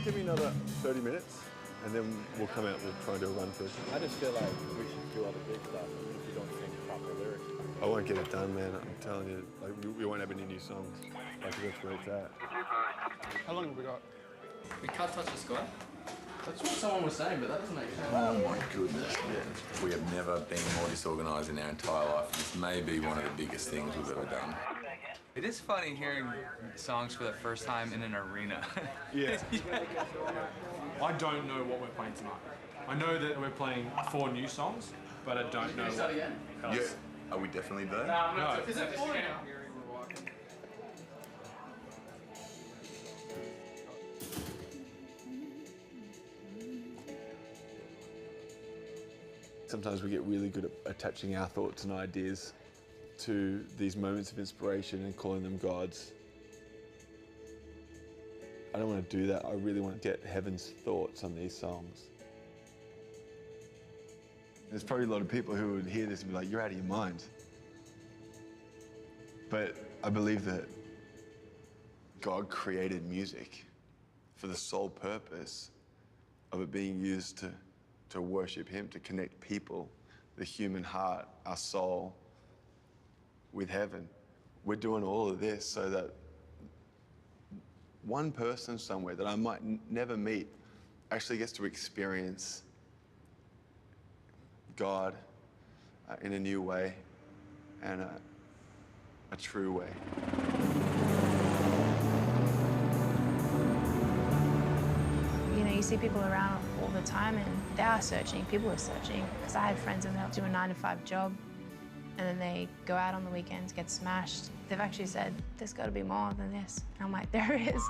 give me another 30 minutes and then we'll come out, we'll try and do a run through. I just feel like we should do all the big stuff if you don't sing proper lyrics. I won't get it done, man. I'm telling you, like, we won't have any new songs. Like, that's where it's at. How long have we got? We can't touch the sky. That's what someone was saying, but that doesn't make sense. Oh my goodness. Yeah. We have never been more disorganised in our entire life. This may be one of the biggest things we've ever done. It is funny hearing songs for the first time in an arena. Yeah. I don't know what we're playing tonight. I know that we're playing 4 new songs, but I don't know what again? Yeah. Are we definitely there? No. Is it 4 now? Sometimes we get really good at attaching our thoughts and ideas to these moments of inspiration and calling them gods. I don't want to do that. I really want to get heaven's thoughts on these songs. There's probably a lot of people who would hear this and be like, you're out of your mind. But I believe that God created music for the sole purpose of it being used to worship him, to connect people, the human heart, our soul, with heaven. We're doing all of this so that one person somewhere that I might never meet actually gets to experience God in a new way and a true way. You know, you see people around all the time and they are searching, people are searching. Because I have friends and they'll do a 9-to-5 job and then they go out on the weekends, get smashed. They've actually said, there's got to be more than this. And I'm like, there is.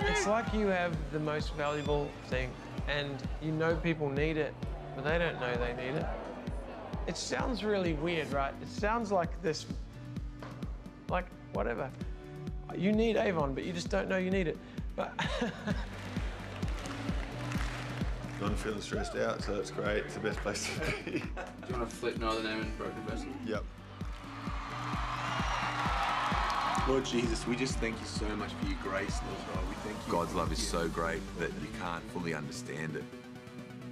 It's like you have the most valuable thing and you know people need it, but they don't know they need it. It sounds really weird, right? It sounds like this, like, whatever. You need Avon, but you just don't know you need it. But I'm feeling stressed out, so that's great. It's the best place to be. Do you want to flip Northern Name and Broken Vessel? Yep. Lord Jesus, we just thank you so much for your grace, Lord God. We thank you. God's love is so great that you can't fully understand it.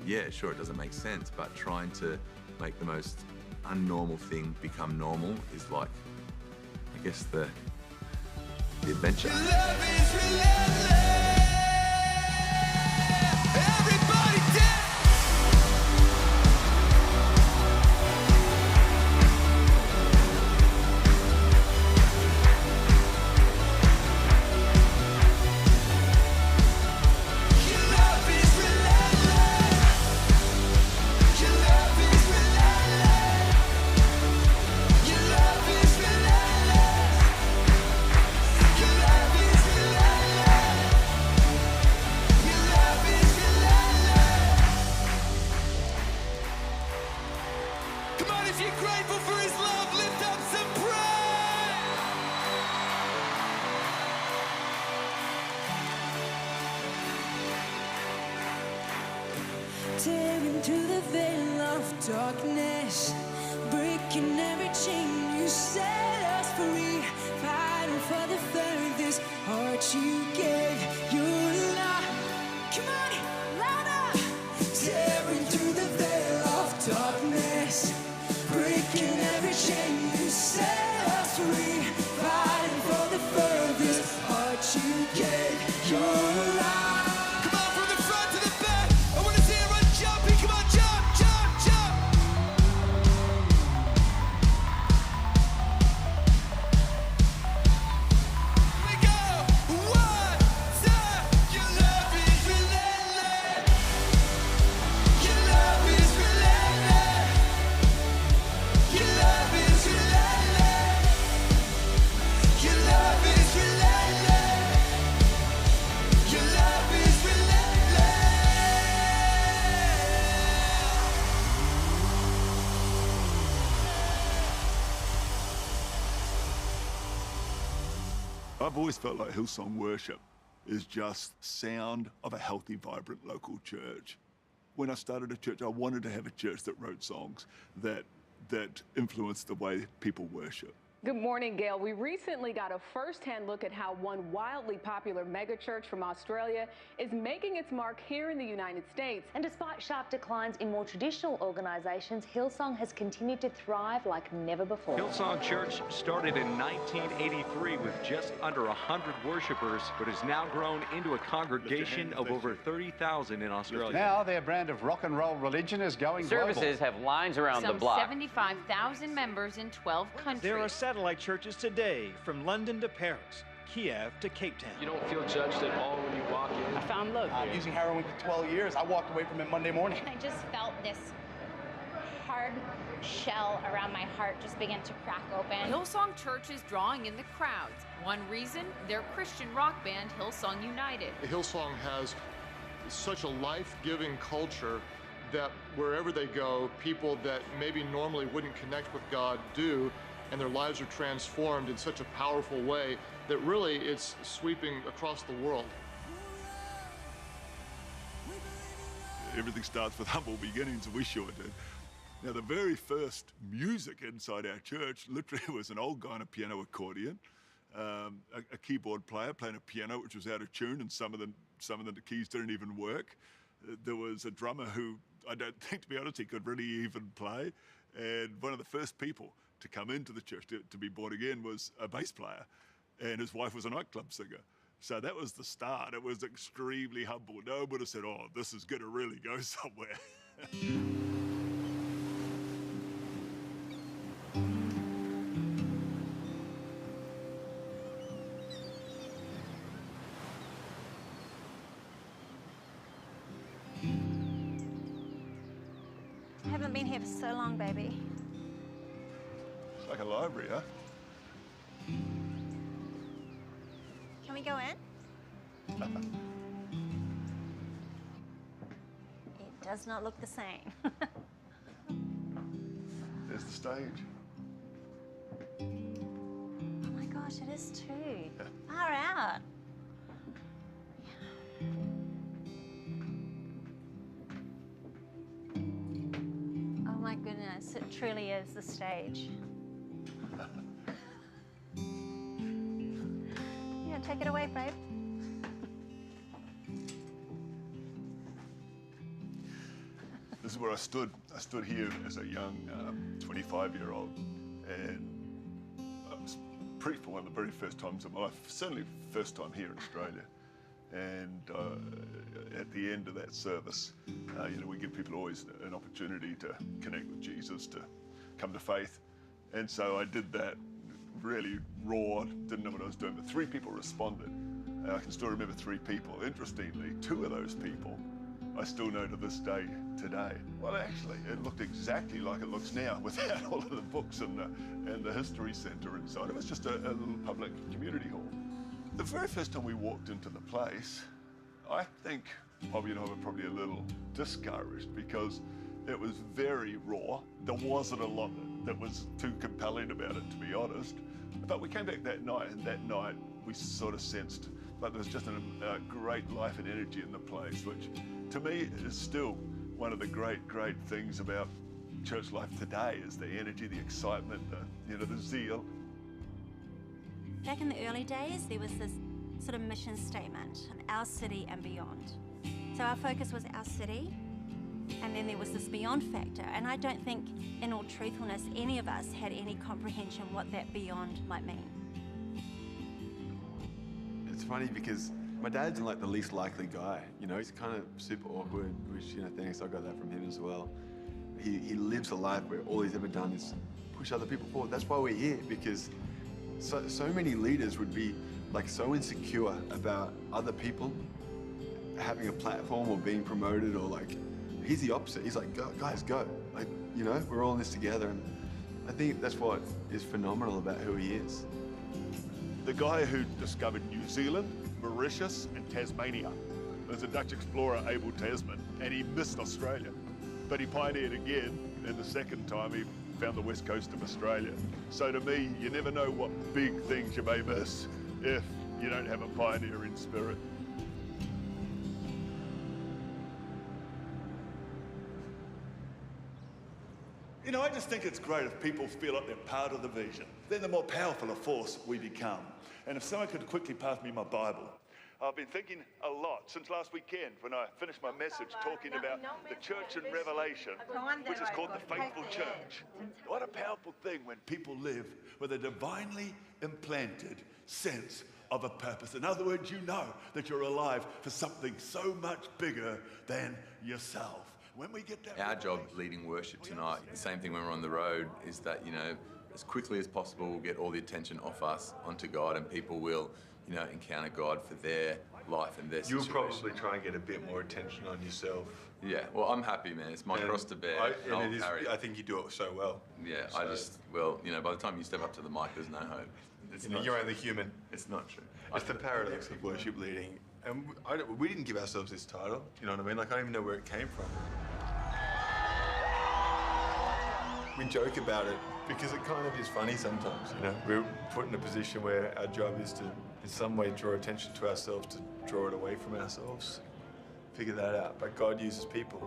Yeah, sure, it doesn't make sense, but trying to make the most unnormal thing become normal is like, I guess, the adventure. Tearing through the veil of darkness, breaking every chain. You set us free, fighting for the furthest heart you gave your life. Come on, louder! Tearing through the veil of darkness, breaking every chain. You set us free, fighting for the furthest heart you gave your life. I've always felt like Hillsong worship is just sound of a healthy, vibrant local church. When I started a church, I wanted to have a church that wrote songs that influenced the way people worship. Good morning, Gail. We recently got a first-hand look at how one wildly popular megachurch from Australia is making its mark here in the United States. And despite sharp declines in more traditional organisations, Hillsong has continued to thrive like never before. Hillsong Church started in 1983 with just under 100 worshippers, but has now grown into a congregation of over 30,000 in Australia. Now their brand of rock and roll religion is going global. Services have lines around the block. 75,000 members in 12 countries. There are satellite churches today, from London to Paris, Kiev to Cape Town. You don't feel judged at all when you walk in. I found love. Using heroin for 12 years. I walked away from it Monday morning. I just felt this hard shell around my heart just begin to crack open. Hillsong Church is drawing in the crowds. One reason, their Christian rock band, Hillsong United. Hillsong has such a life-giving culture that wherever they go, people that maybe normally wouldn't connect with God do, and their lives are transformed in such a powerful way that really it's sweeping across the world. Everything starts with humble beginnings, and we sure did. Now, the very first music inside our church literally was an old guy on a piano accordion, a keyboard player playing a piano which was out of tune, and some of the keys didn't even work. There was a drummer who I don't think, to be honest, he could really even play. And one of the first people to come into the church to be born again was a bass player, and his wife was a nightclub singer. So that was the start. It was extremely humble. No one would have said, oh, this is going to really go somewhere. I haven't been here for so long, baby. It's like a library, huh? Can we go in? It does not look the same. There's the stage. Oh my gosh, it is too. Far out. Oh my goodness, it truly is the stage. Yeah, take it away, babe. This is where I stood. I stood here as a young 25-year-old, and I was preached for one of the very first times of my life, certainly first time here in Australia. And at the end of that service, you know, we give people always an opportunity to connect with Jesus, to come to faith. And so I did that, really raw, didn't know what I was doing, but 3 people responded. And I can still remember 3 people. Interestingly, 2 of those people I still know to this day today. Well, actually, it looked exactly like it looks now without all of the books and the history center inside. It was just a little public community hall. The very first time we walked into the place, I think Bobby and I were probably a little discouraged because it was very raw. There wasn't a lot that was too compelling about it, to be honest. But we came back that night, and that night we sort of sensed like there was just a great life and energy in the place, which to me is still one of the great things about church life today, is the energy, the excitement, the zeal. Back in the early days, there was this sort of mission statement, our city and beyond. So our focus was our city, and then there was this beyond factor. And I don't think, in all truthfulness, any of us had any comprehension what that beyond might mean. It's funny because my dad's like the least likely guy. You know, he's kind of super awkward, which, you know, thanks, I got that from him as well. He lives a life where all he's ever done is push other people forward. That's why we're here, because so many leaders would be like so insecure about other people having a platform or being promoted, or like, he's the opposite. He's like, guys, go. Like, you know, we're all in this together. And I think that's what is phenomenal about who he is. The guy who discovered New Zealand, Mauritius, and Tasmania was a Dutch explorer, Abel Tasman, and he missed Australia. But he pioneered again, and the second time he found the west coast of Australia. So to me, you never know what big things you may miss if you don't have a pioneering spirit. You know, I just think it's great if people feel like they're part of the vision. Then the more powerful a force we become. And if someone could quickly pass me my Bible. I've been thinking a lot since last weekend when I finished my message talking about the church in Revelation, which is called the faithful church. What a powerful thing when people live with a divinely implanted sense of a purpose. In other words, you know that you're alive for something so much bigger than yourself. When we get that... Our job leading worship tonight, the same thing when we're on the road, is that, you know, as quickly as possible, we'll get all the attention off us onto God, and people will, you know, encounter God for their life and their situation. You'll probably try and get a bit more attention on yourself. Yeah, well, I'm happy, man. It's my cross to bear. I think you do it so well. Yeah, so. Well, you know, by the time you step up to the mic, there's no hope. You're only human. It's not true. It's the paradox of worship leading. And we didn't give ourselves this title, you know what I mean? Like, I don't even know where it came from. We joke about it because it kind of is funny sometimes, you know? We're put in a position where our job is to, in some way, draw attention to ourselves, to draw it away from ourselves. Figure that out. But God uses people.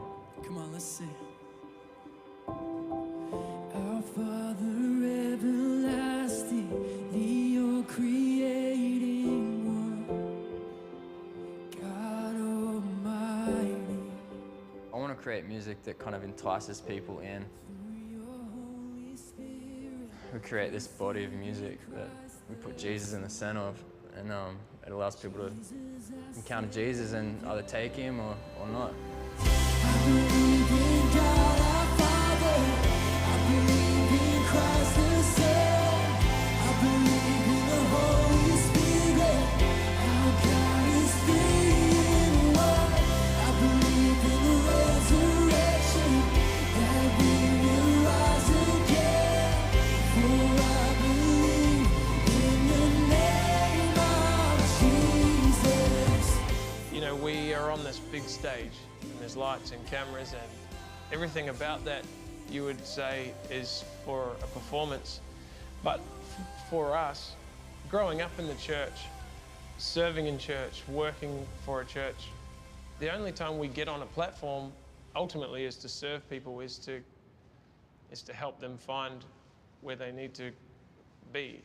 Come on, let's sing. Our Father everlasting, the all-creating one, God Almighty. I want to create music that kind of entices people in. We create this body of music that we put Jesus in the center of, and it allows people to encounter Jesus and either take him or not. I believe in God our Father, I believe in Christ the Son, I believe in the Holy Spirit, our God is three in one. I believe in the resurrection, that we will rise again, for I believe in the name of Jesus. You know, we are on this big stage, and there's lights and cameras, and everything about that you would say is for a performance. But for us, growing up in the church, serving in church, working for a church, the only time we get on a platform ultimately is to serve people, is to help them find where they need to be.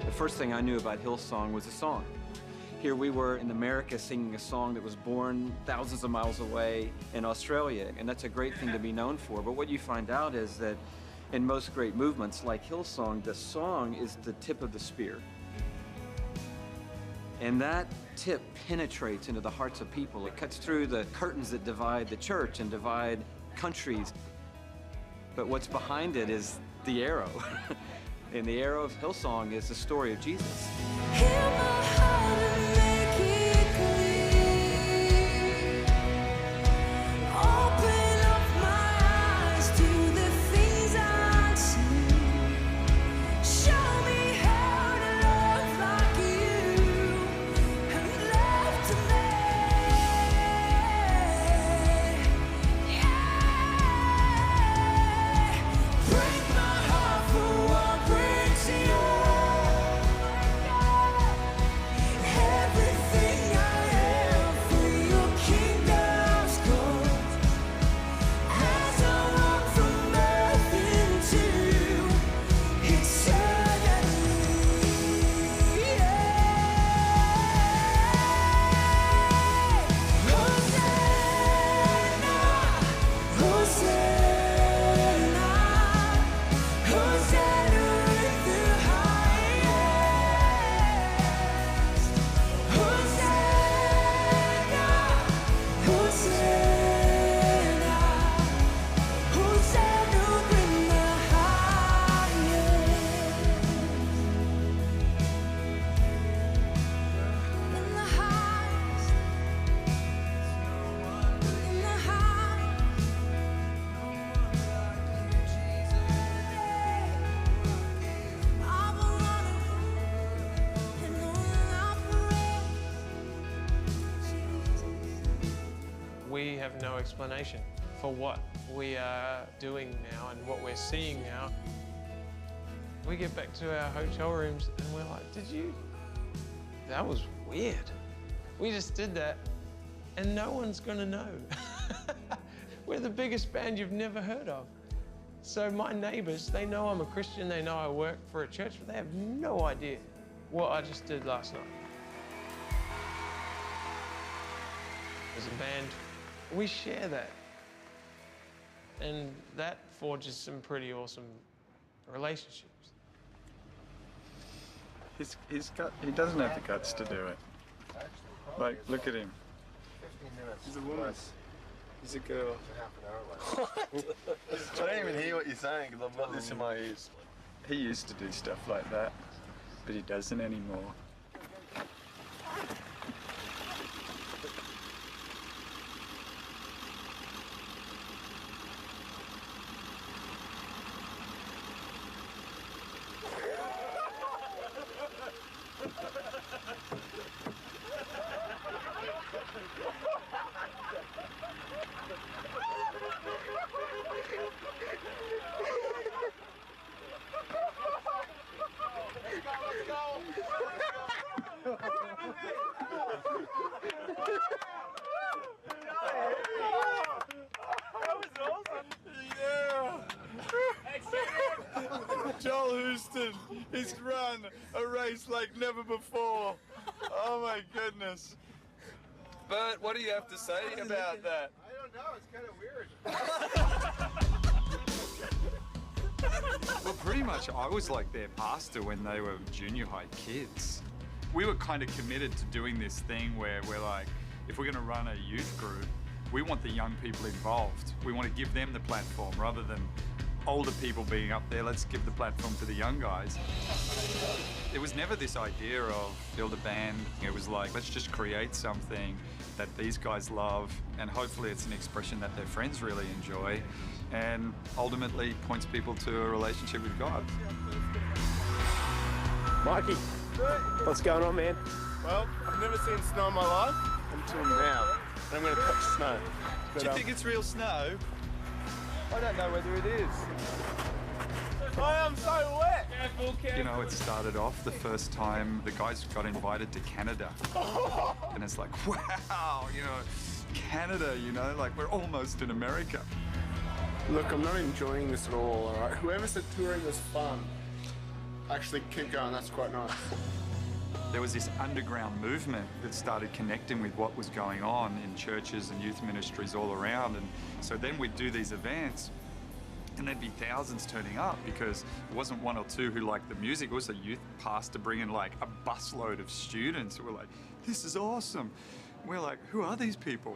The first thing I knew about Hillsong was a song. Here we were in America singing a song that was born thousands of miles away in Australia, and that's a great thing to be known for. But what you find out is that in most great movements like Hillsong, the song is the tip of the spear. And that tip penetrates into the hearts of people. It cuts through the curtains that divide the church and divide countries. But what's behind it is the arrow. And the arrow of Hillsong is the story of Jesus. Hey! we have no explanation for what we are doing now and what we're seeing now. We get back to our hotel rooms and we're like, that was weird. We just did that and no one's gonna know. We're the biggest band you've never heard of. So my neighbors, they know I'm a Christian, they know I work for a church, but they have no idea what I just did last night. As a band, we share that. And that forges some pretty awesome relationships. He doesn't have the guts to do it. Like, look at him. He's a woman. He's a girl. I don't even hear what you're saying because I've got this in my ears. He used to do stuff like that, but he doesn't anymore. Joel Houston, he's run a race like never before. Oh my goodness. Bert, what do you have to say about that? I don't know, it's kind of weird. Well, pretty much I was like their pastor when they were junior high kids. We were kind of committed to doing this thing where we're like, if we're going to run a youth group, we want the young people involved. We want to give them the platform rather than older people being up there. Let's give the platform to the young guys. It was never this idea of build a band. It was like, let's just create something that these guys love, and hopefully it's an expression that their friends really enjoy, and ultimately points people to a relationship with God. Mikey, what's going on, man? Well, I've never seen snow in my life until now, and I'm going to touch snow. Do you think it's real snow? I don't know whether it is. I am so wet! Careful, careful. You know, it started off the first time the guys got invited to Canada. And it's like, wow, you know, Canada, you know, like we're almost in America. Look, I'm not enjoying this at all, alright? Whoever said touring was fun, actually keep going, that's quite nice. There was this underground movement that started connecting with what was going on in churches and youth ministries all around. And so then we'd do these events and there'd be thousands turning up because it wasn't one or two who liked the music. It was a youth pastor bringing like a busload of students who were like, this is awesome. We're like, who are these people?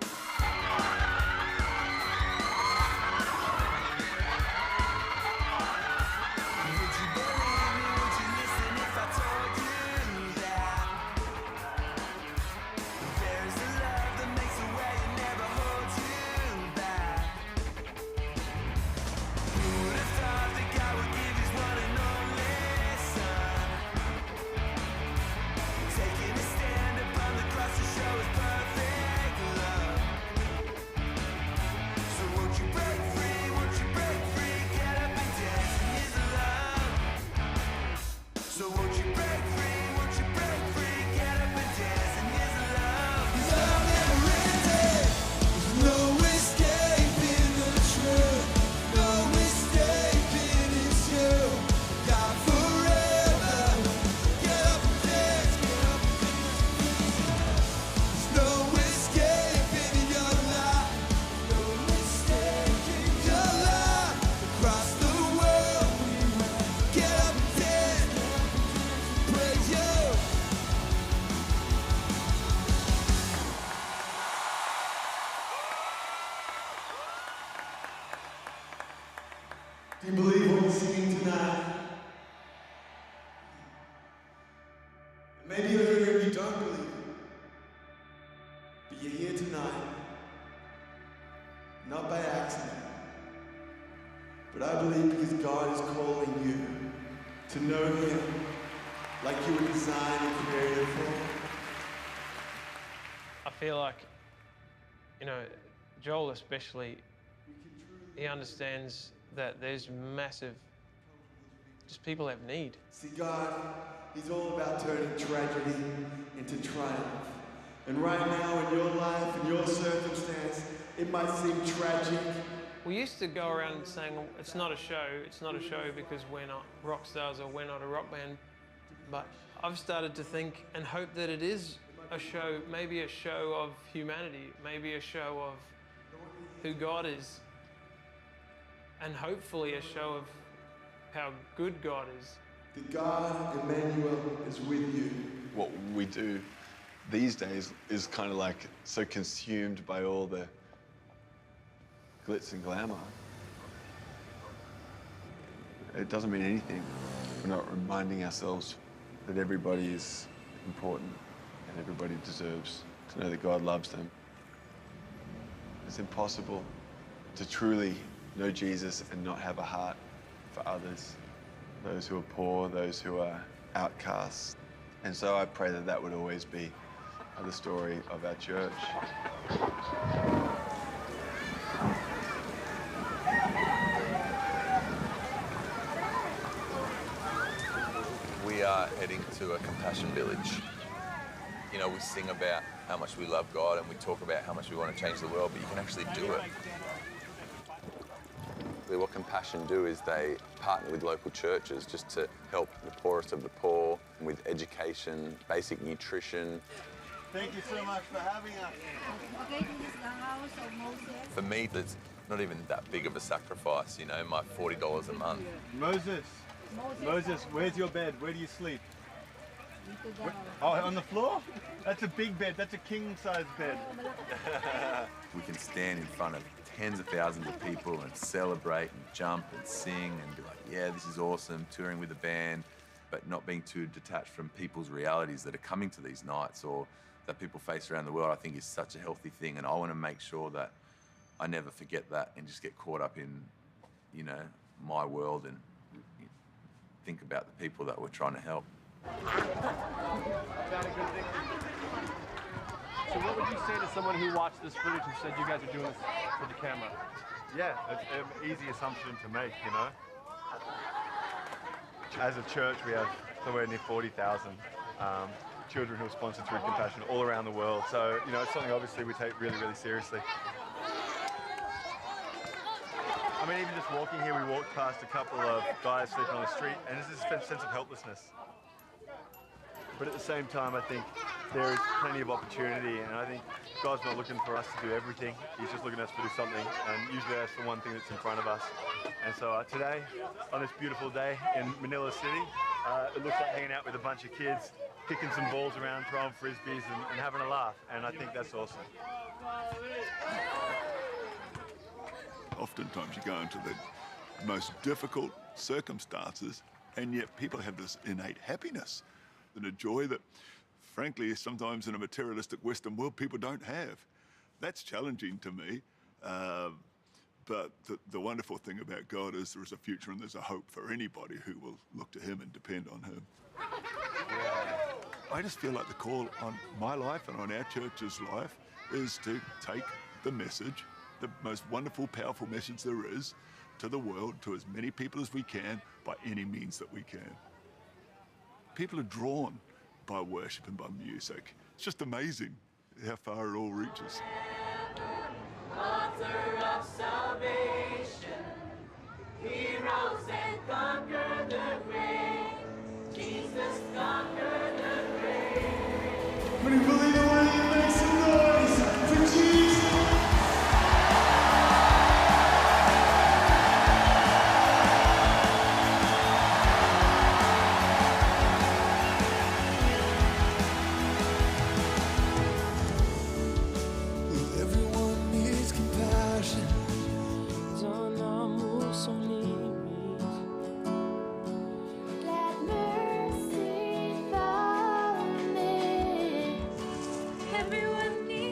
Do you believe what we're singing tonight? Maybe you're here and you don't believe it. But you're here tonight. Not by accident. But I believe because God is calling you to know Him like you were designed and created for. I feel like, you know, Joel especially, he understands that there's massive, just people have need. See, God, He's all about turning tragedy into triumph. And right now, in your life, in your circumstance, it might seem tragic. We used to go around saying, it's not a show because we're not rock stars or we're not a rock band. But I've started to think and hope that it is a show, maybe a show of humanity, maybe a show of who God is, and hopefully a show of how good God is. The God, Emmanuel, is with you. What we do these days is kind of like so consumed by all the glitz and glamour. It doesn't mean anything. We're not reminding ourselves that everybody is important and everybody deserves to know that God loves them. It's impossible to truly know Jesus and not have a heart for others, those who are poor, those who are outcasts. And so I pray that that would always be the story of our church. We are heading to a compassion village. You know, we sing about how much we love God and we talk about how much we want to change the world, but you can actually do it. What Compassion do is they partner with local churches just to help the poorest of the poor with education, basic nutrition. Thank you so much for having us. For me, it's not even that big of a sacrifice, you know, my $40 a month. Moses, where's your bed? Where do you sleep? Oh, on the floor? That's a big bed. That's a king-size bed. We can stand in front of tens of thousands of people and celebrate and jump and sing and be like, yeah, this is awesome, touring with a band, but not being too detached from people's realities that are coming to these nights or that people face around the world, I think is such a healthy thing. And I want to make sure that I never forget that and just get caught up in, you know, my world and think about the people that we're trying to help. So what would you say to someone who watched this footage and said you guys are doing this for the camera? Yeah, it's an easy assumption to make, you know. As a church, we have somewhere near 40,000 children who are sponsored through Compassion all around the world. So, you know, it's something obviously we take really, really seriously. I mean, even just walking here, we walked past a couple of guys sleeping on the street, and there's this sense of helplessness. But at the same time, I think there is plenty of opportunity, and I think God's not looking for us to do everything. He's just looking at us to do something, and usually that's the one thing that's in front of us. And so today, on this beautiful day in Manila City, it looks like hanging out with a bunch of kids, kicking some balls around, throwing frisbees, and having a laugh. And I think that's awesome. Oftentimes you go into the most difficult circumstances, and yet people have this innate happiness and a joy that, frankly, sometimes in a materialistic Western world, people don't have. That's challenging to me. But the wonderful thing about God is there is a future and there's a hope for anybody who will look to Him and depend on Him. I just feel like the call on my life and on our church's life is to take the message, the most wonderful, powerful message there is, to the world, to as many people as we can, by any means that we can. People are drawn by worship and by music. It's just amazing how far it all reaches. Author of salvation, He rose and conquered the grave. Jesus conquered the grave. When you believe it, when you make some noise for Jesus. Everyone needs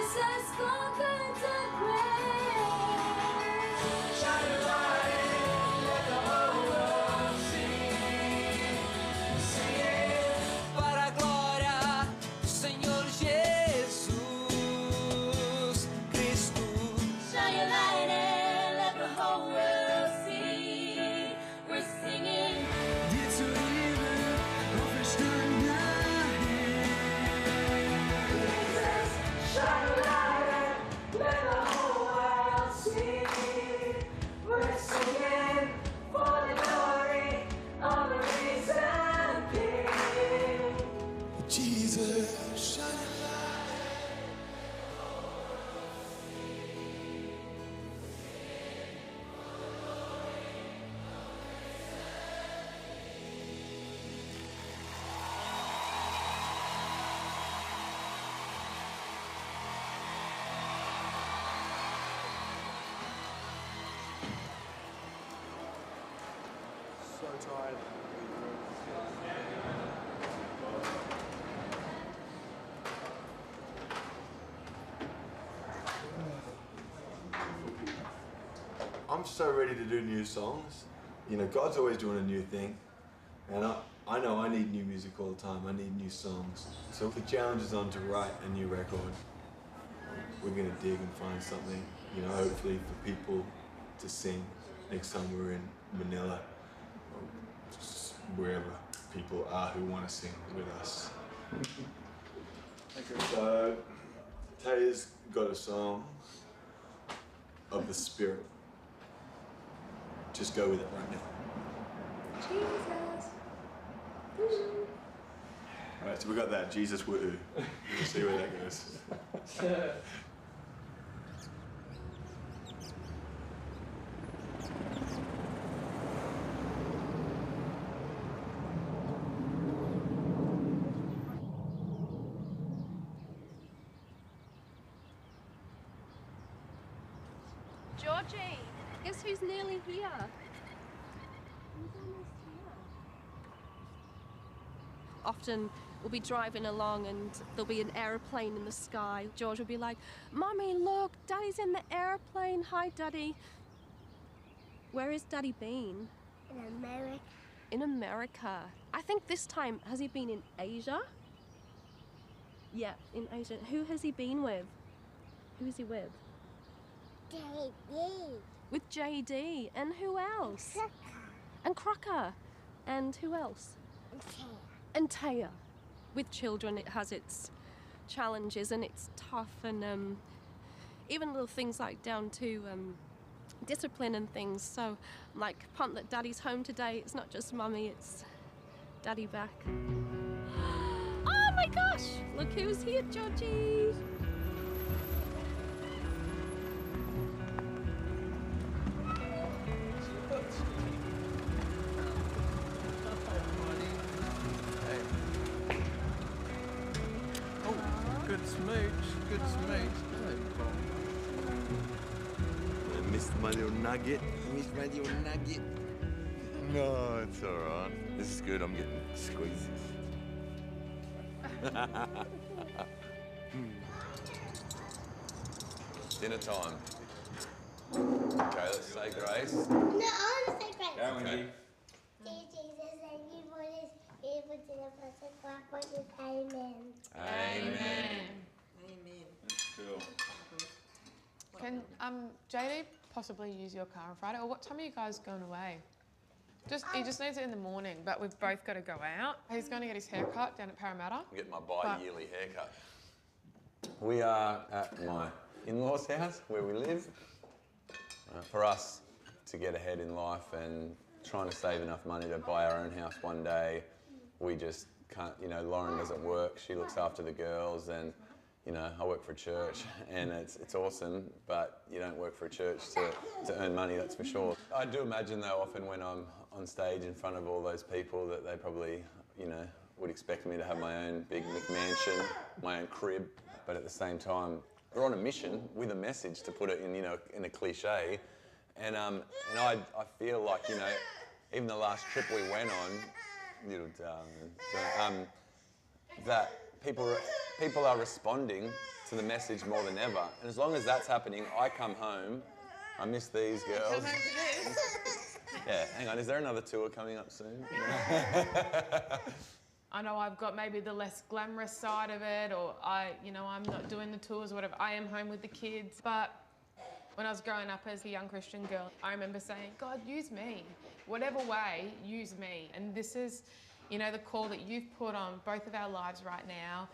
Jesus conquered the grave. Shine your light and let the whole world see. Para a glória do Senhor Jesus Cristo. Shine your light and let the whole world see. We're singing. Dit zo even overstaan Jesus, shine your light and let the whole world see. We're singing for the glory of the risen King. Jesus, shine your So tired. I'm so ready to do new songs. You know, God's always doing a new thing. And I know I need new music all the time. I need new songs. So if the challenge is on to write a new record, we're gonna dig and find something, you know, hopefully for people to sing. Next time we're in Manila, or just wherever people are who want to sing with us. So, Taya's got a song of the Spirit. Just go with it right now. Jesus. Alright, so we got that, Jesus woohoo. We'll see where that goes. Georgie, guess who's nearly here? Often we'll be driving along and there'll be an aeroplane in the sky. George will be like, Mummy, look, Daddy's in the airplane. Hi, Daddy. Where has Daddy been? In America. In America. I think this time, has he been in Asia? Yeah, in Asia. Who has he been with? Who is he with? JD. With JD. And who else? And Crocker. And who else? And Taya. With children, it has its challenges and it's tough, and even little things like down to discipline and things. So I'm like, pumped that Daddy's home today. It's not just Mummy, it's Daddy back. Oh my gosh! Look who's here, Georgie! Good smooch, good smooch. I missed my little nugget. I missed my little nugget. No, it's all right. This is good. I'm getting squeezes. Dinner time. Okay, let's say grace. No, I want to say grace. Go, Wendy. Dear Jesus, thank you for this beautiful dinner process. Amen. Amen. Cool. Can JD possibly use your car on Friday? Or what time are you guys going away? He just needs it in the morning, but we've both got to go out. He's going to get his hair cut down at Parramatta. I'm getting my bi-yearly haircut. We are at my in-laws' house where we live. For us to get ahead in life and trying to save enough money to buy our own house one day, we just can't, you know, Lauren doesn't work, she looks after the girls, and, you know, I work for a church, and it's awesome, but you don't work for a church to earn money, that's for sure. I do imagine, though, often when I'm on stage in front of all those people that they probably, you know, would expect me to have my own big McMansion, my own crib, but at the same time, we're on a mission with a message, to put it in, you know, in a cliche, and I feel like, you know, even the last trip we went on, little darling, that people people are responding to the message more than ever. And as long as that's happening, I come home. I miss these girls. Yeah, hang on, is there another tour coming up soon? I know I've got maybe the less glamorous side of it, or I'm not doing the tours or whatever. I am home with the kids. But when I was growing up as a young Christian girl, I remember saying, God, use me. Whatever way, use me. And this is, the call that you've put on both of our lives right now.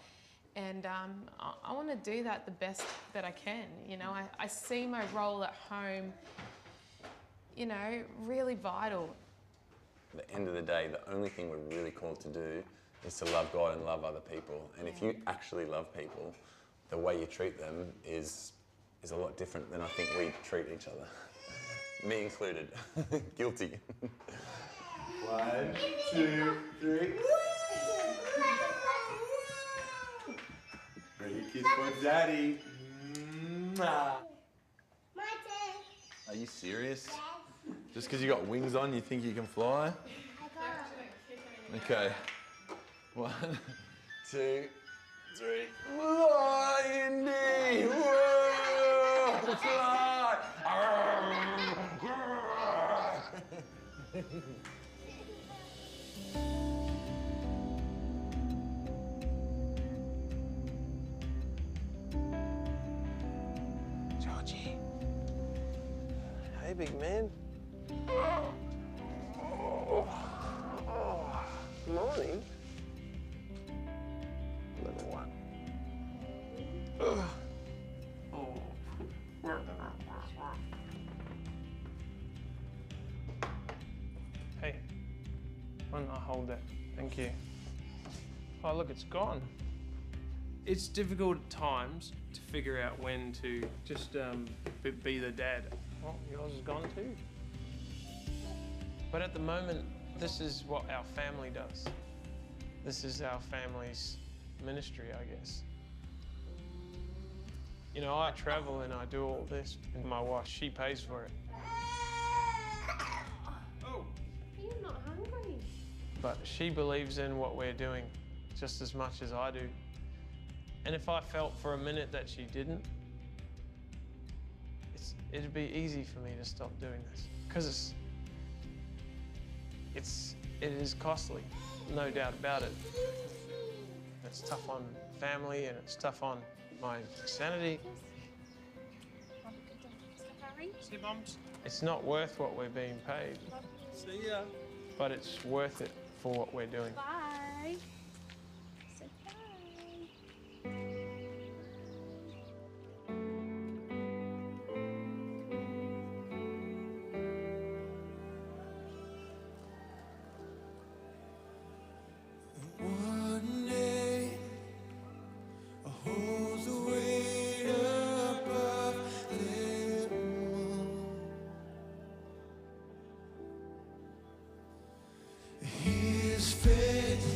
And I want to do that the best that I can. I see my role at home, really vital. At the end of the day, the only thing we're really called to do is to love God and love other people. And if you actually love people, the way you treat them is a lot different than I think we treat each other. Me included. Guilty. 1, 2, 3. Ready, kiss for daddy. Are you serious? Just because you got wings on, you think you can fly? Okay. 1, 2, 3. Fly, Indy! Whoa! Fly! Georgie. Hey, big man. Morning. Level 1. Hey, why don't I hold that? Thank you. Oh, look, it's gone. It's difficult at times to figure out when to just be the dad. Well, yours is gone too. But at the moment, this is what our family does. This is our family's ministry, I guess. I travel and I do all this, and my wife, she pays for it. Oh, you're not hungry. But she believes in what we're doing just as much as I do. And if I felt for a minute that she didn't, it'd be easy for me to stop doing this. Because it is costly, no doubt about it. It's tough on family and it's tough on my sanity. See, Mums? It's not worth what we're being paid. See ya. But it's worth it for what we're doing. Bye. Say bye. One day, I hold the weight above them all. His faith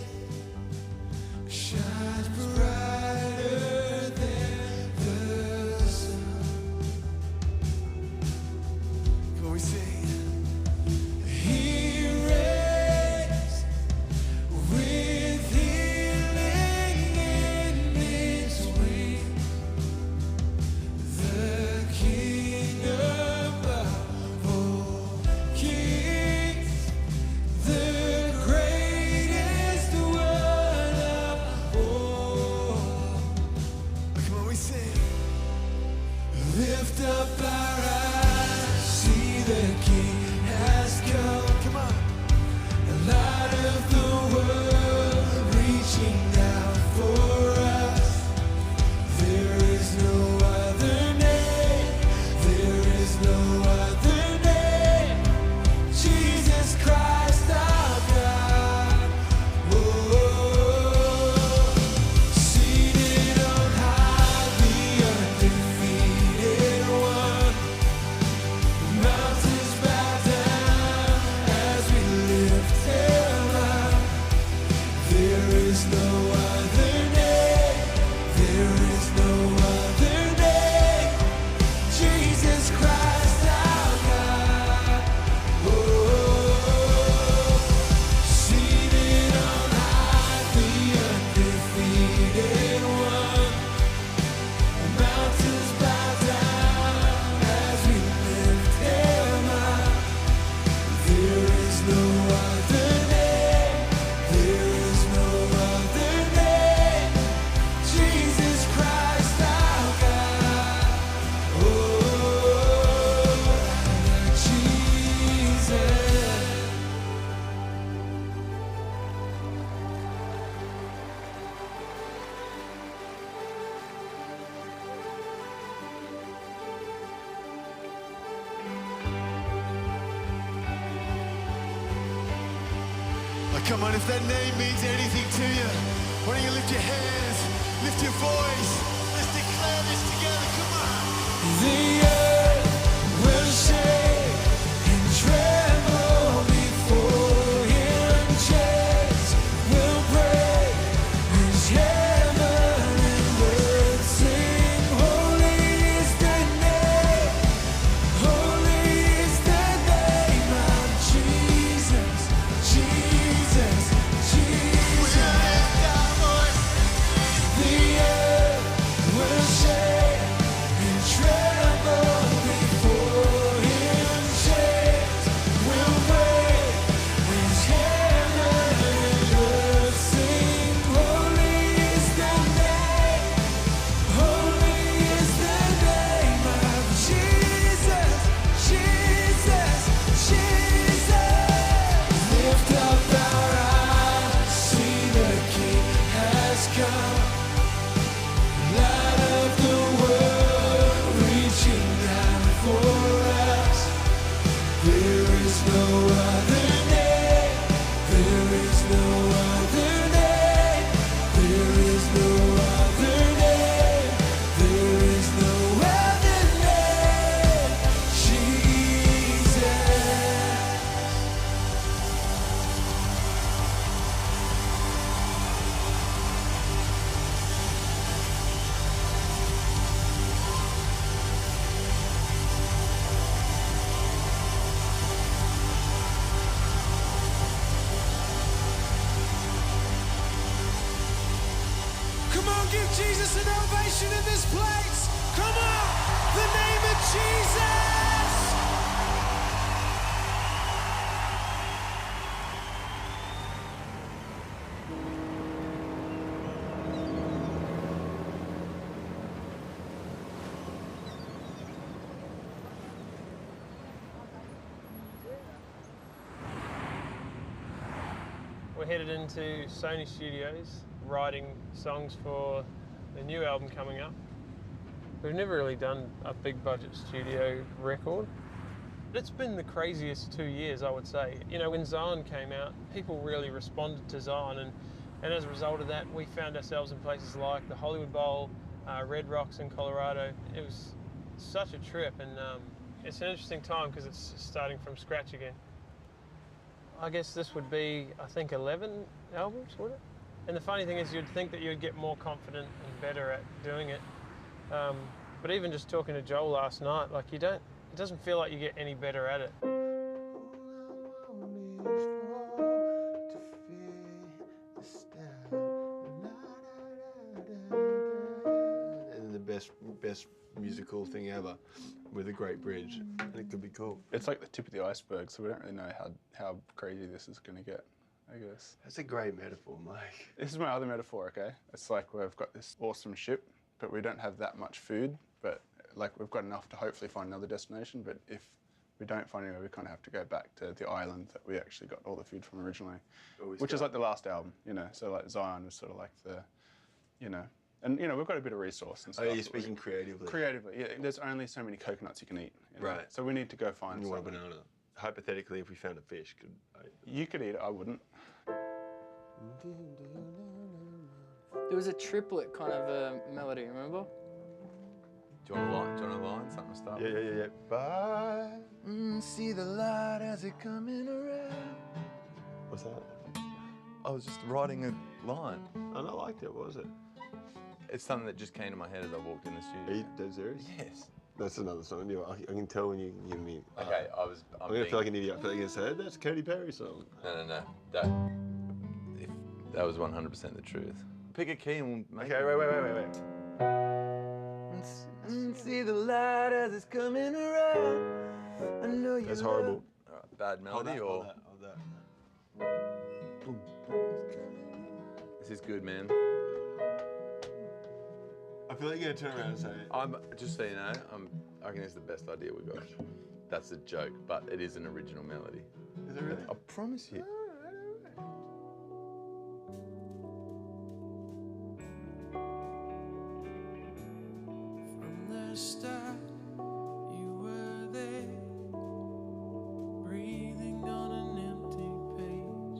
Oh, come on, if that name means anything to you, why don't you lift your hands, lift your voice, let's declare this together, come on. The earth will shake and tremble before him, chains will break, his heaven and earth sing, holy is the name, holy is the name of Jesus, Jesus, Jesus. The earth will shake and tremble before him, chains will break, his heaven and earth sing, holy is the name, holy is the name of Jesus, Jesus, Jesus. Lift up our eyes, see the King has come. Light of the world, reaching down for us. There is no other name. There is no other name. There is no other name. There is no other name. Jesus. Come on, give Jesus an ovation in this place. Come on, the name of Jesus. We're headed into Sony Studios, writing songs for the new album coming up. We've never really done a big budget studio record. It's been the craziest 2 years, I would say. You know, when Zion came out, people really responded to Zion, and as a result of that, we found ourselves in places like the Hollywood Bowl, Red Rocks in Colorado. It was such a trip, and it's an interesting time because it's starting from scratch again. I guess this would be, I think, 11 albums, would it? And the funny thing is, you'd think that you'd get more confident and better at doing it. But even just talking to Joel last night, like it doesn't feel like you get any better at it. And the best musical thing ever with a great bridge. I think it could be cool. It's like the tip of the iceberg, so we don't really know how crazy this is going to get, I guess. That's a great metaphor, Mike. This is my other metaphor, okay? It's like we've got this awesome ship, but we don't have that much food, but like we've got enough to hopefully find another destination, but if we don't find anywhere, we kind of have to go back to the island that we actually got all the food from originally, which is like the last album, you know? So like Zion was sort of like the, you know, and you know, we've got a bit of resource and stuff. Oh, you're speaking creatively? Creatively, yeah. There's only so many coconuts you can eat. You know? Right. So we need to go find You want a something. banana. Hypothetically, if we found a fish, You could eat it, I wouldn't. There was a triplet kind of melody, remember? Do you want a line? Something to start with? Yeah. Bye. See the light as it coming around. What's that? I was just writing a line. And I liked it. What was it? It's something that just came to my head as I walked in the studio. Are you dead serious? Yes. That's another song. I can tell when you give me. Okay, I'm gonna feel like an idiot. I feel like you said that's a Katy Perry song. No. That was 100% the truth. Pick a key and we'll make Okay, wait. See the light as it's coming around. I know you. That's horrible. Bad melody Hold or? that. This is good, man. I feel like you're gonna turn around and say. Just so you know, I reckon it's the best idea we got. That's a joke, but it is an original melody. Is it really? I promise you. From the start, you were there, breathing on an empty page.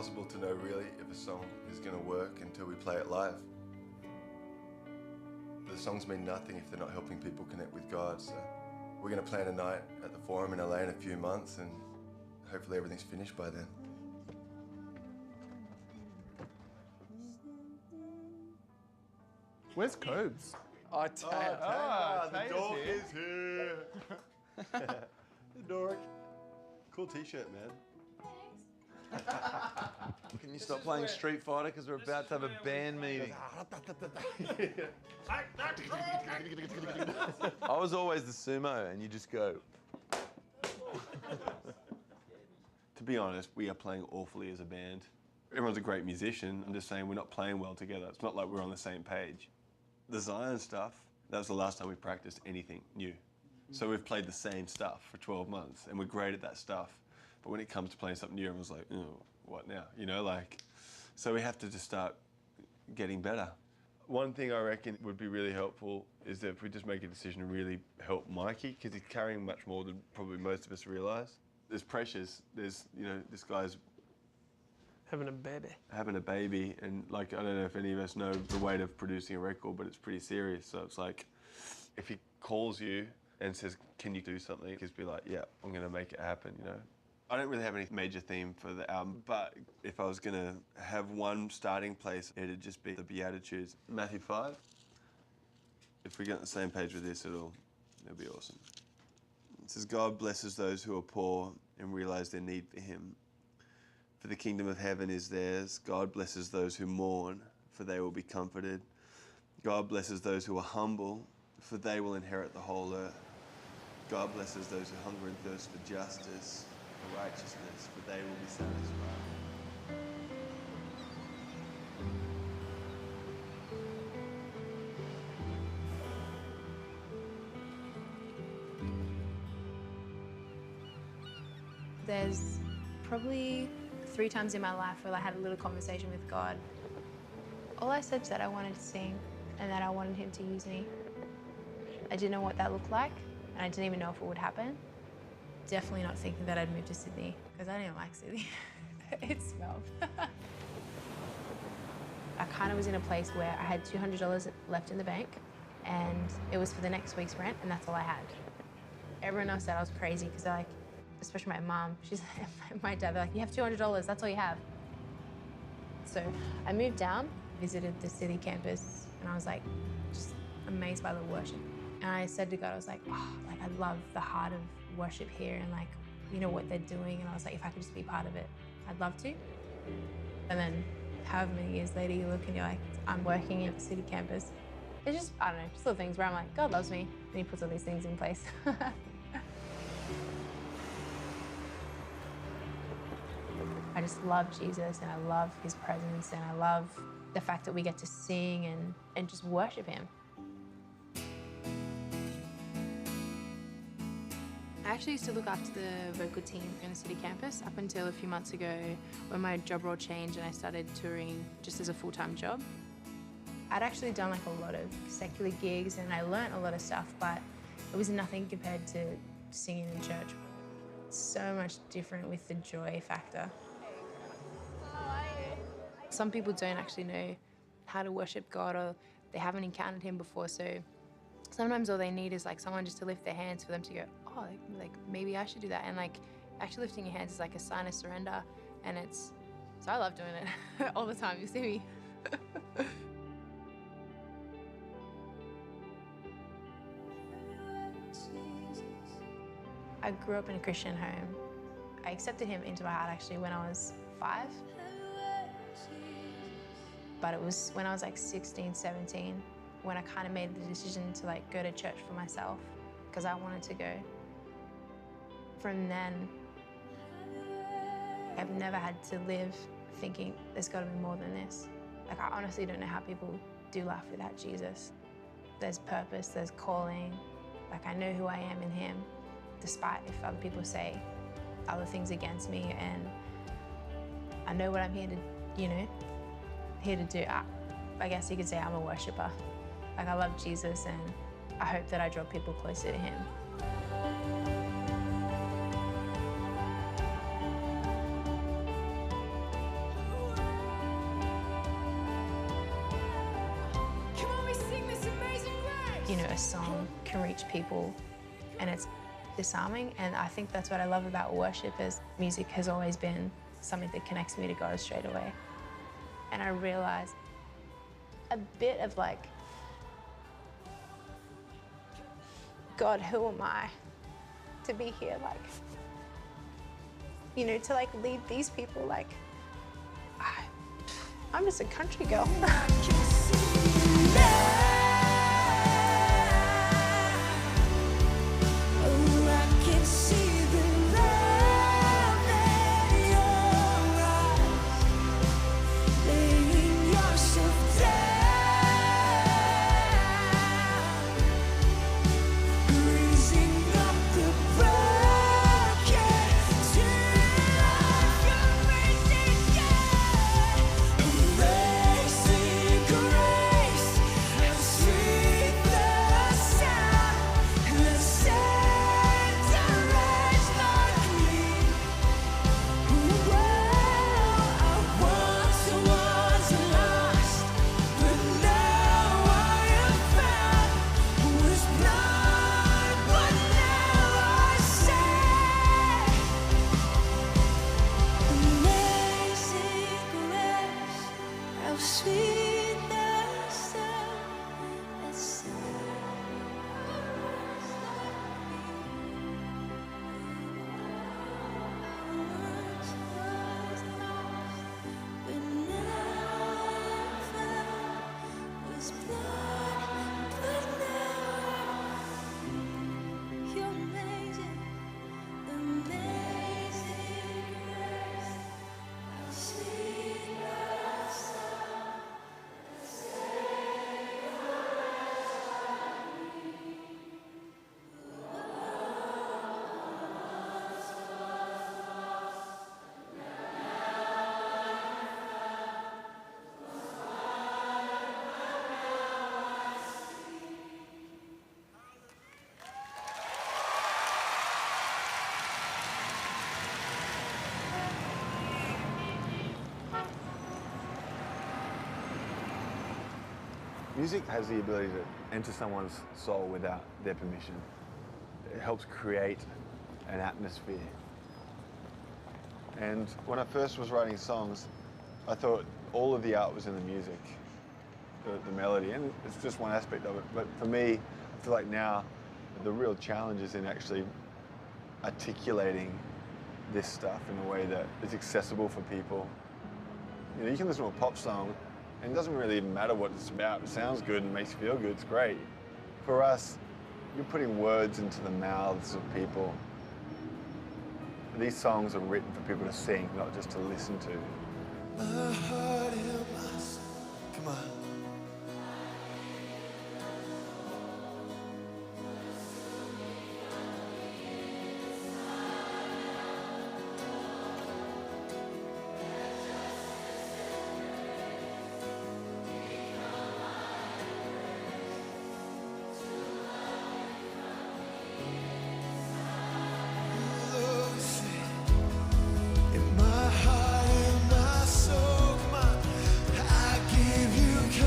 impossible to know really if a song is going to work until we play it live. The songs mean nothing if they're not helping people connect with God, so we're going to plan a night at the Forum in LA in a few months, and hopefully everything's finished by then. Where's Cobes? Oh, Taylor. The dork is here. The dork. Cool t-shirt, man. Can you stop playing Street Fighter because we're about to have a band meeting? I was always the sumo, and you just go. To be honest, we are playing awfully as a band. Everyone's a great musician. I'm just saying we're not playing well together. It's not like we're on the same page. The Zion stuff, that was the last time we practiced anything new. So we've played the same stuff for 12 months, and we're great at that stuff. But when it comes to playing something new, everyone's like, oh, what now? You know, like, so we have to just start getting better. One thing I reckon would be really helpful is that if we just make a decision to really help Mikey, because he's carrying much more than probably most of us realise. There's pressures. There's, you know, this guy's having a baby. Having a baby, and like, I don't know if any of us know the weight of producing a record, but it's pretty serious. So it's like, if he calls you and says, can you do something? Just be like, yeah, I'm gonna make it happen, you know? I don't really have any major theme for the album, but if I was gonna have one starting place, it'd just be the Beatitudes. Matthew 5. If we get on the same page with this, it'll be awesome. It says, God blesses those who are poor and realize their need for him. For the kingdom of heaven is theirs. God blesses those who mourn, for they will be comforted. God blesses those who are humble, for they will inherit the whole earth. God blesses those who hunger and thirst for justice, for righteousness, for they will be satisfied. There's probably 3 times in my life where I had a little conversation with God. All I said was that I wanted to sing and that I wanted him to use me. I didn't know what that looked like, and I didn't even know if it would happen. Definitely not thinking that I'd move to Sydney, because I didn't like Sydney. It smelled. I kind of was in a place where I had $200 left in the bank, and it was for the next week's rent, and that's all I had. Everyone else said I was crazy, because they're like, especially my mom, my dad, they're like, you have $200, that's all you have. So I moved down, visited the city campus, and I was like, just amazed by the worship. And I said to God, I was like, oh, like I love the heart of worship here, and like, you know what they're doing, and I was like, if I could just be part of it, I'd love to. And then however many years later you look and you're like, I'm working at the city campus. It's just, I don't know, just little things where I'm like, God loves me, and he puts all these things in place. I just love Jesus, and I love his presence, and I love the fact that we get to sing and just worship him. I actually used to look after the vocal team in the city campus up until a few months ago when my job role changed and I started touring just as a full-time job. I'd actually done like a lot of secular gigs and I learnt a lot of stuff, but it was nothing compared to singing in church. It's so much different with the joy factor. Some people don't actually know how to worship God, or they haven't encountered him before, so sometimes all they need is like someone just to lift their hands for them to go, oh, like maybe I should do that. And like actually lifting your hands is like a sign of surrender, and so I love doing it all the time, you see me. I grew up in a Christian home. I accepted him into my heart actually when I was 5. But it was when I was like 16, 17, when I kind of made the decision to like go to church for myself, because I wanted to go. From then, I've never had to live thinking there's got to be more than this. Like, I honestly don't know how people do life without Jesus. There's purpose, there's calling. Like, I know who I am in him, despite if other people say other things against me, and I know what I'm here to, you know, here to do. I guess you could say I'm a worshipper. Like, I love Jesus, and I hope that I draw people closer to him. a song can reach people and it's disarming. And I think that's what I love about worship is music has always been something that connects me to God straight away. And I realized a bit of like, God, who am I to be here? Like, you know, to like lead these people, like, I'm just a country girl. Music has the ability to enter someone's soul without their permission. It helps create an atmosphere. And when I first was writing songs, I thought all of the art was in the music, the melody, and it's just one aspect of it. But for me, I feel like now the real challenge is in actually articulating this stuff in a way that is accessible for people. You know, you can listen to a pop song and it doesn't really even matter what it's about. It sounds good and makes you feel good, it's great. For us, you're putting words into the mouths of people. These songs are written for people to sing, not just to listen to. My heart and my soul. Come on. In my heart and my soul, come on, I give you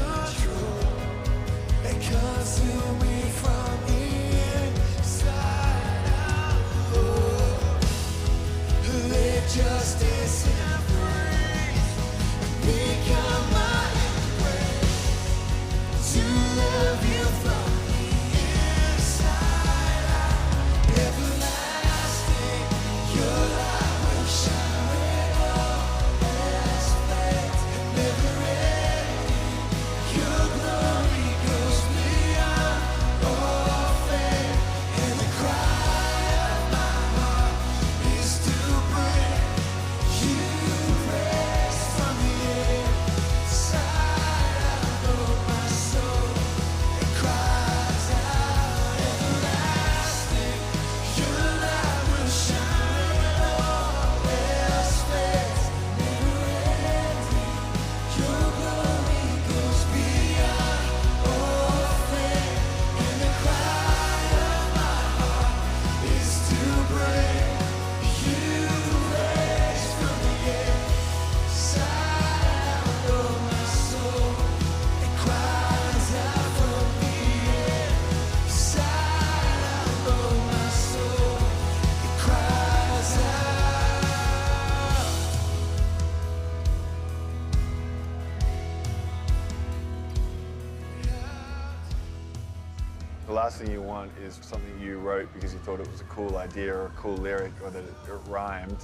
last thing you want is something you wrote because you thought it was a cool idea or a cool lyric or that it rhymed,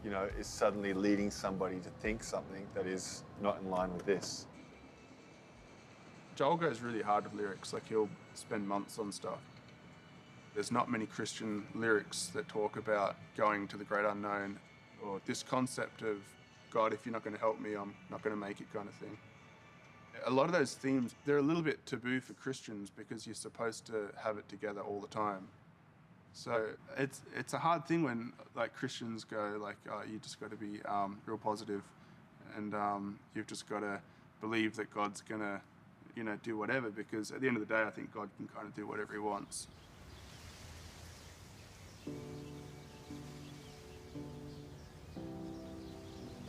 you know, is suddenly leading somebody to think something that is not in line with this. Joel goes really hard with lyrics, like he'll spend months on stuff. There's not many Christian lyrics that talk about going to the great unknown or this concept of, God, if you're not going to help me, I'm not going to make it kind of thing. A lot of those themes, they're a little bit taboo for Christians because you're supposed to have it together all the time. So it's a hard thing when like Christians go like, oh, you just got to be real positive and you've just got to believe that God's going to, you know, do whatever, because at the end of the day, I think God can kind of do whatever he wants.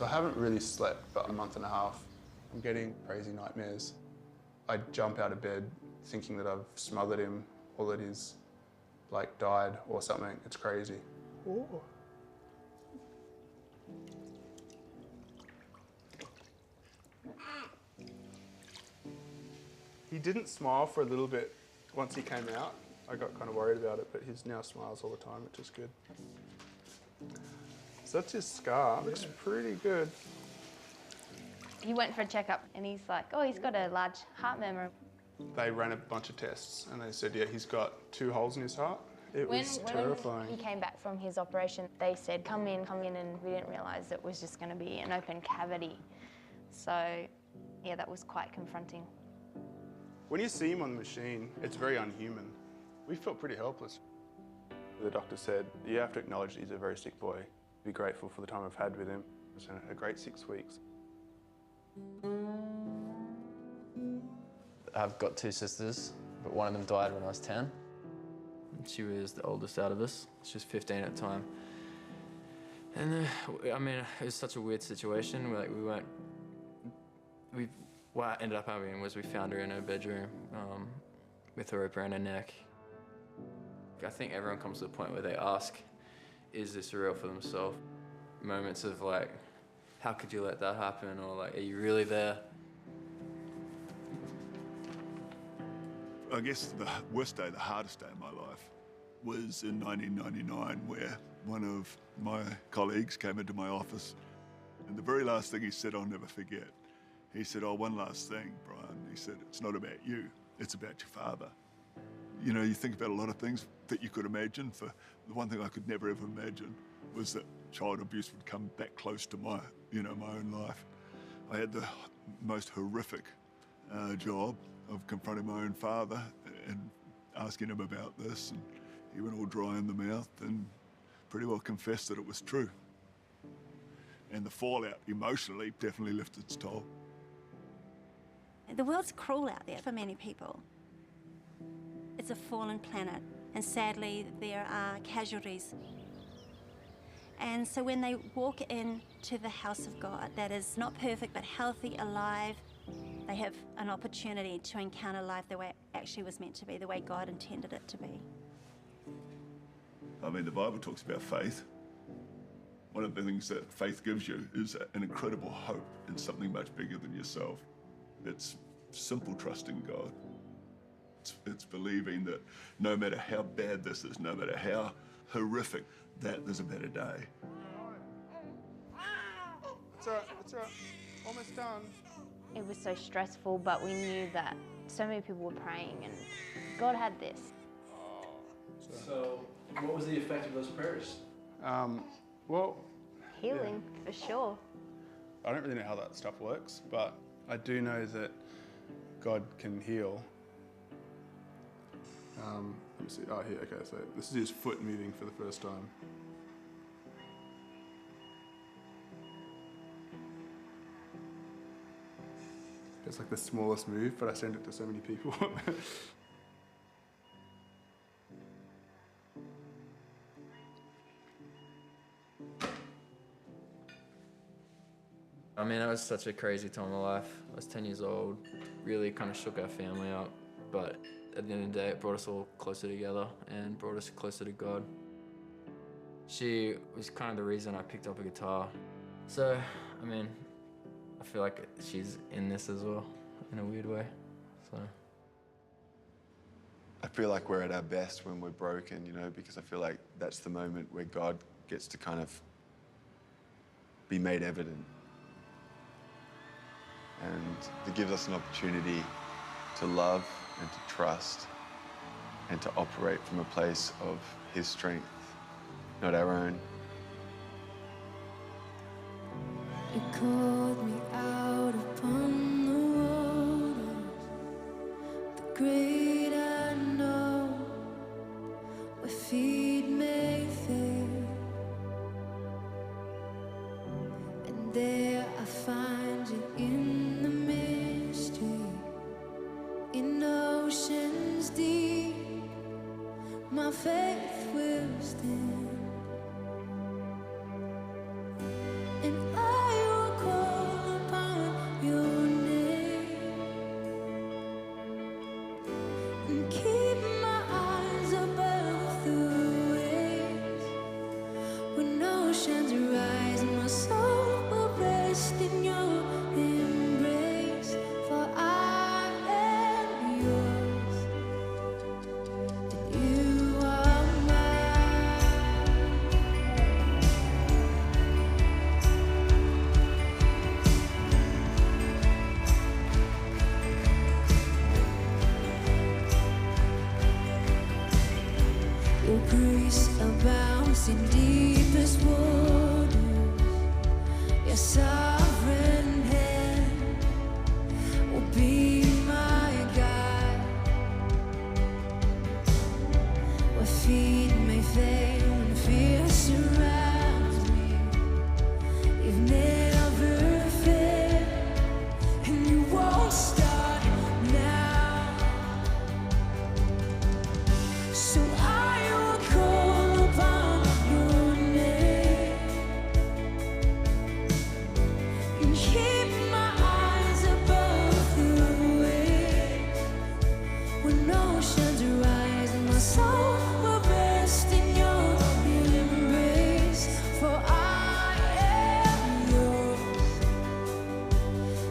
I haven't really slept for a month and a half. I'm getting crazy nightmares. I jump out of bed thinking that I've smothered him or that he's like died or something. It's crazy. Ooh. He didn't smile for a little bit once he came out. I got kind of worried about it, but he now smiles all the time, which is good. So that's his scar. Looks pretty good. He went for a checkup and he's like, oh, he's got a large heart murmur. They ran a bunch of tests and they said, yeah, he's got 2 holes in his heart. It was terrifying. When he came back from his operation, they said, come in, and we didn't realise it was just going to be an open cavity. So, yeah, that was quite confronting. When you see him on the machine, it's very unhuman. We felt pretty helpless. The doctor said, you have to acknowledge that he's a very sick boy. Be grateful for the time I've had with him. It's been a great 6 weeks. I've got 2 sisters, but one of them died when I was 10. She was the oldest out of us. She was 15 at the time. And I mean, it was such a weird situation. What ended up happening was we found her in her bedroom with a rope around her neck. I think everyone comes to the point where they ask, is this real for themselves? Moments of like, how could you let that happen? Or like, are you really there? I guess the worst day, the hardest day of my life was in 1999, where one of my colleagues came into my office, and the very last thing he said, I'll never forget. He said, oh, one last thing, Brian. He said, it's not about you, it's about your father. You know, you think about a lot of things that you could imagine. For the one thing I could never ever imagine was that child abuse would come back close to my, you know, my own life. I had the most horrific job of confronting my own father and asking him about this, and he went all dry in the mouth and pretty well confessed that it was true. And the fallout emotionally definitely left its toll. The world's cruel out there for many people. It's a fallen planet, and sadly there are casualties. And so when they walk into the house of God that is not perfect but healthy, alive, they have an opportunity to encounter life the way it actually was meant to be, the way God intended it to be. I mean, the Bible talks about faith. One of the things that faith gives you is an incredible hope in something much bigger than yourself. It's simple trust in God. It's believing that no matter how bad this is, no matter how horrific, that there's a better day. It's all right, it's all right. Almost done. It was so stressful, but we knew that so many people were praying and God had this. So, what was the effect of those prayers? Well, Healing, for sure. I don't really know how that stuff works, but I do know that God can heal. Let me see. Oh, here. Okay, so this is his foot moving for the first time. It's like the smallest move, but I send it to so many people. I mean, it was such a crazy time in my life. I was 10 years old, really kind of shook our family up, but at the end of the day, it brought us all closer together and brought us closer to God. She was kind of the reason I picked up a guitar. So, I mean, I feel like she's in this as well, in a weird way, so. I feel like we're at our best when we're broken, you know, because I feel like that's the moment where God gets to kind of be made evident. And it gives us an opportunity to love and to trust and to operate from a place of His strength, not our own. You called me out upon the waters, the great unknown, where feet may fail. And there I find you in the mystery, in oceans deep, my faith will stand. And I will call upon your name and keep my eyes above the waves. When oceans rise, my soul will rest in your embrace. For I am yours, and you are your grace abounds in deepest waters. Your sovereign hand will be my guide. Where feet may fail and fear surrounds me, you've never failed, and you won't start now. So I will call upon your name and keep my eyes above the waves. When oceans rise, my soul will rest in your embrace. For I am yours,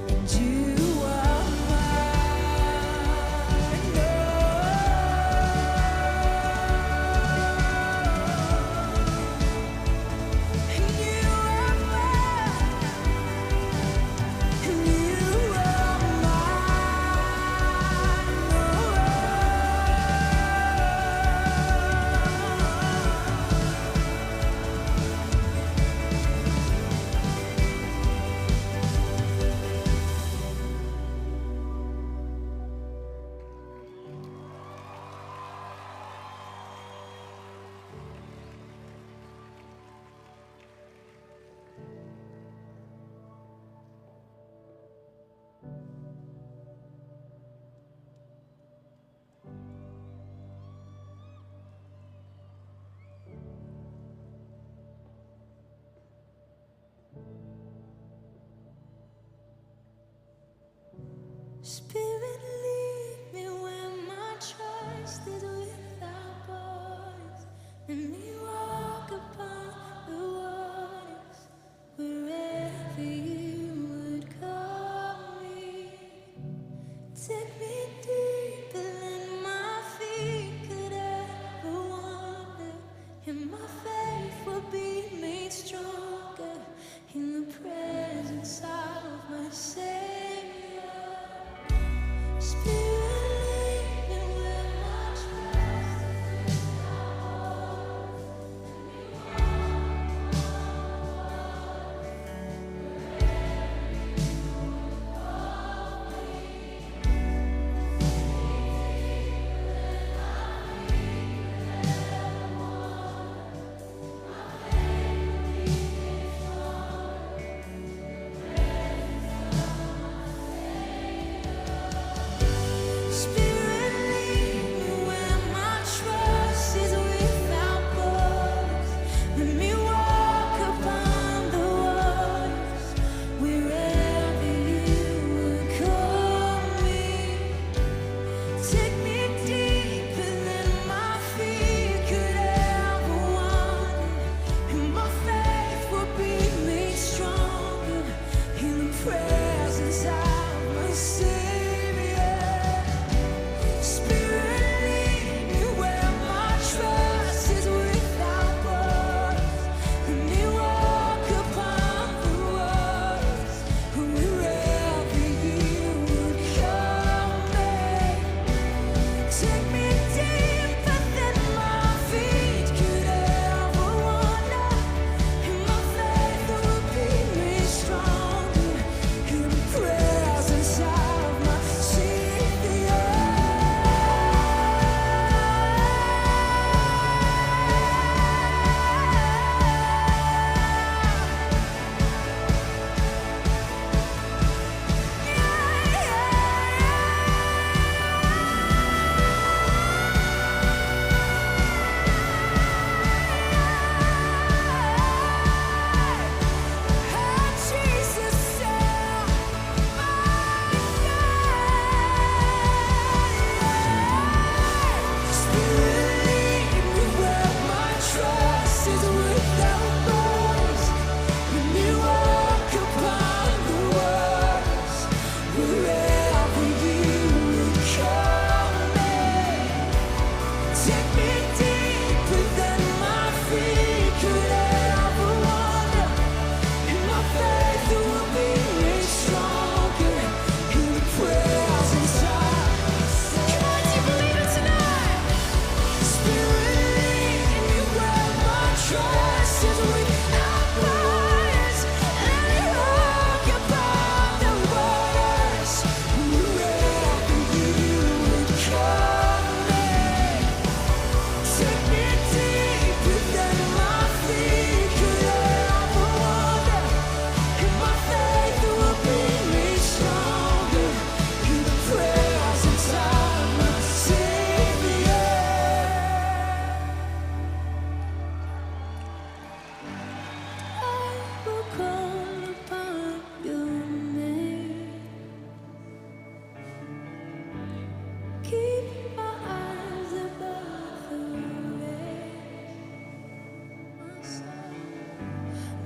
and you are Spirit, lead me where my trust is without borders. Let me walk upon the waters wherever you would call me. Take me deeper than my feet could ever wander, and my faith will be made stronger in the presence of my Savior.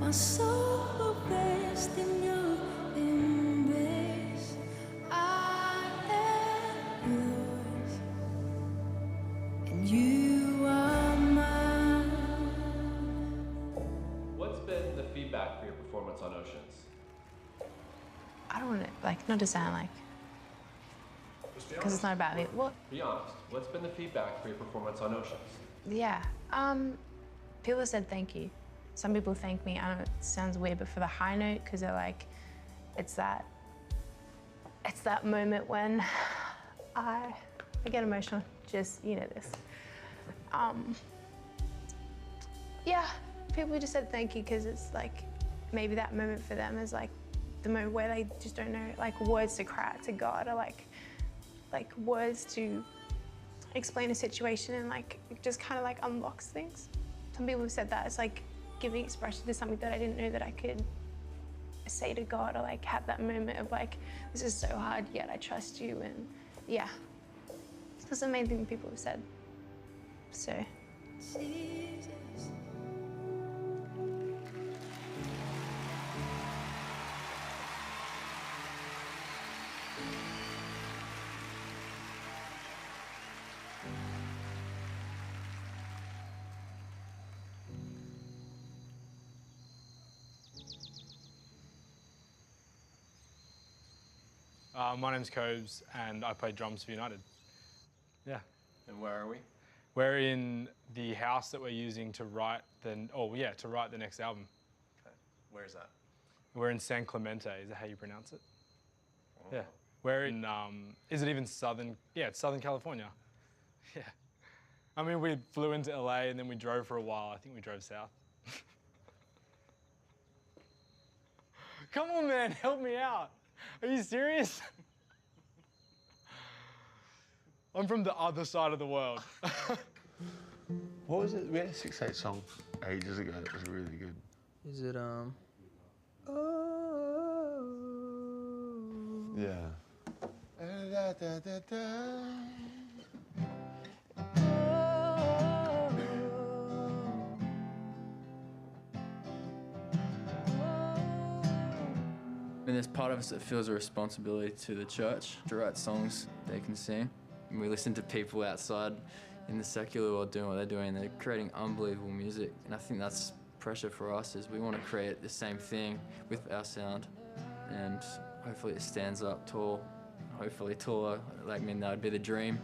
my soul will rest in your embrace. I am yours, and you are mine. What's been the feedback for your performance on Oceans? I don't want to, like, not to sound like, because it's not about me. What? Be honest. What's been the feedback for your performance on Oceans? Yeah. People have said thank you. Some people thank me. I don't know, it sounds weird, but for the high note, because they're like, it's that moment when I get emotional. Just, you know this. Yeah, people just said thank you because it's like, maybe that moment for them is like the moment where they just don't know, like, words to cry out to God, or like words to explain a situation, and like it just kind of like unlocks things. Some people have said that it's like giving expression to something that I didn't know that I could say to God, or like have that moment of like, this is so hard, yet I trust you. And yeah, that's the main thing people have said. So. My name's Cobes, and I play drums for United. Yeah. And where are we? We're in the house that we're using to write the next album. Okay. Where's that? We're in San Clemente. Is that how you pronounce it? Oh. Yeah. We're in, is it even Southern? Yeah, it's Southern California. Yeah. I mean, we flew into LA and then we drove for a while. I think we drove south. Come on, man, help me out. Are you serious? I'm from the other side of the world. What was it? We had a 6/8 song ages ago that was really good. Is it, Yeah. And there's part of us that feels a responsibility to the church to write songs they can sing. And we listen to people outside in the secular world doing what they're doing. They're creating unbelievable music. And I think that's pressure for us, is we want to create the same thing with our sound. And hopefully it stands up tall, hopefully taller. Like, I mean, that would be the dream.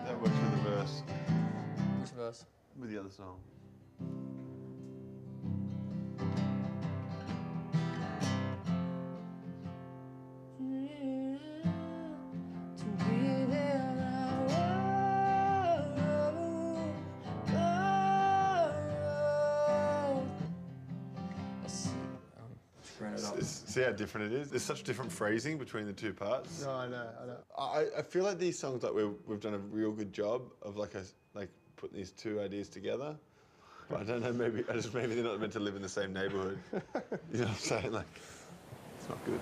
That works with the verse. Which verse? With the other song. See how different it is? There's such different phrasing between the two parts. No, I know. I feel like these songs, like we've done a real good job of like putting these two ideas together. But I don't know, maybe they're not meant to live in the same neighborhood. You know what I'm saying? Like, it's not good.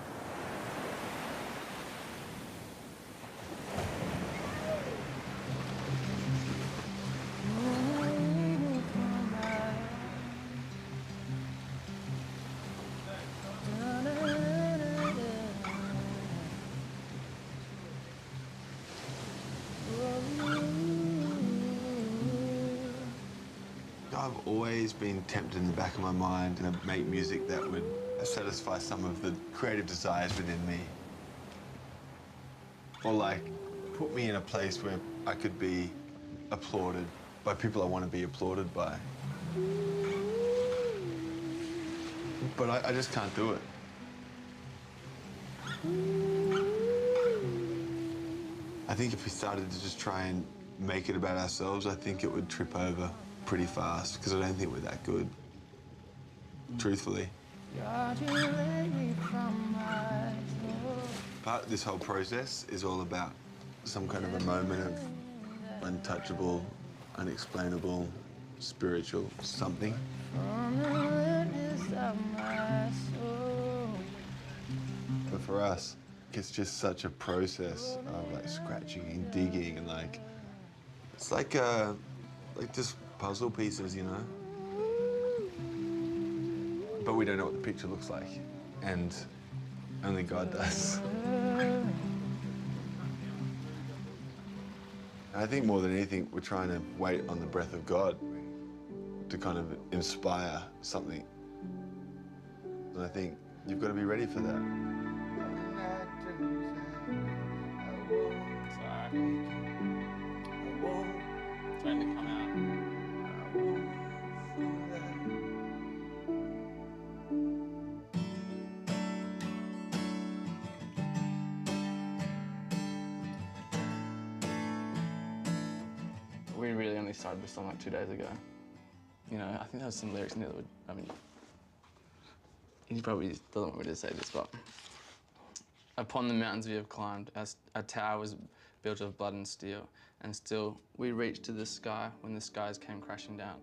I've always been tempted in the back of my mind to make music that would satisfy some of the creative desires within me. Or like, put me in a place where I could be applauded by people I want to be applauded by. But I just can't do it. I think if we started to just try and make it about ourselves, I think it would trip over pretty fast, because I don't think we're that good, truthfully. Part of this whole process is all about some kind of a moment of untouchable, unexplainable, spiritual something. But for us, Like it's just such a process of like scratching and digging and like it's like just puzzle pieces, you know. But we don't know what the picture looks like, and only God does. I think more than anything, we're trying to wait on the breath of God to kind of inspire something. And I think you've got to be ready for that. Trying to come out. We really only started this song like 2 days ago. You know, I think there was some lyrics in there that would, I mean, he probably doesn't want me to say this, but upon the mountains we have climbed, our tower was built of blood and steel, and still we reached to the sky when the skies came crashing down.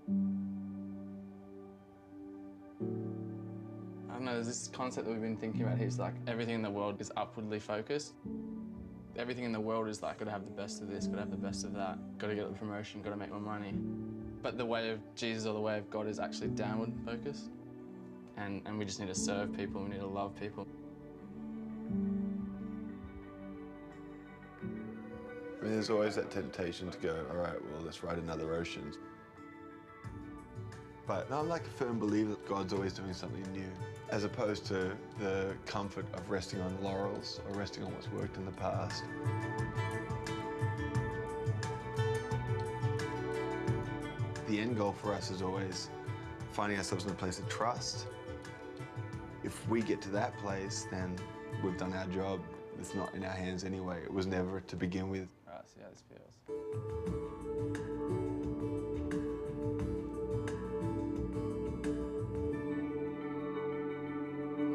I don't know, there's this concept that we've been thinking about here, it's like everything in the world is upwardly focused. Everything in the world is like, gotta have the best of this, gotta have the best of that, gotta get the promotion, gotta make more money. But the way of Jesus or the way of God is actually downward focused. And we just need to serve people, we need to love people. I mean, there's always that temptation to go, all right, well, let's write another Oceans. But no, I'm like a firm believer that God's always doing something new, as opposed to the comfort of resting on laurels or resting on what's worked in the past. The end goal for us is always finding ourselves in a place of trust. If we get to that place, then we've done our job. It's not in our hands anyway. It was never to begin with. All right, see how this feels.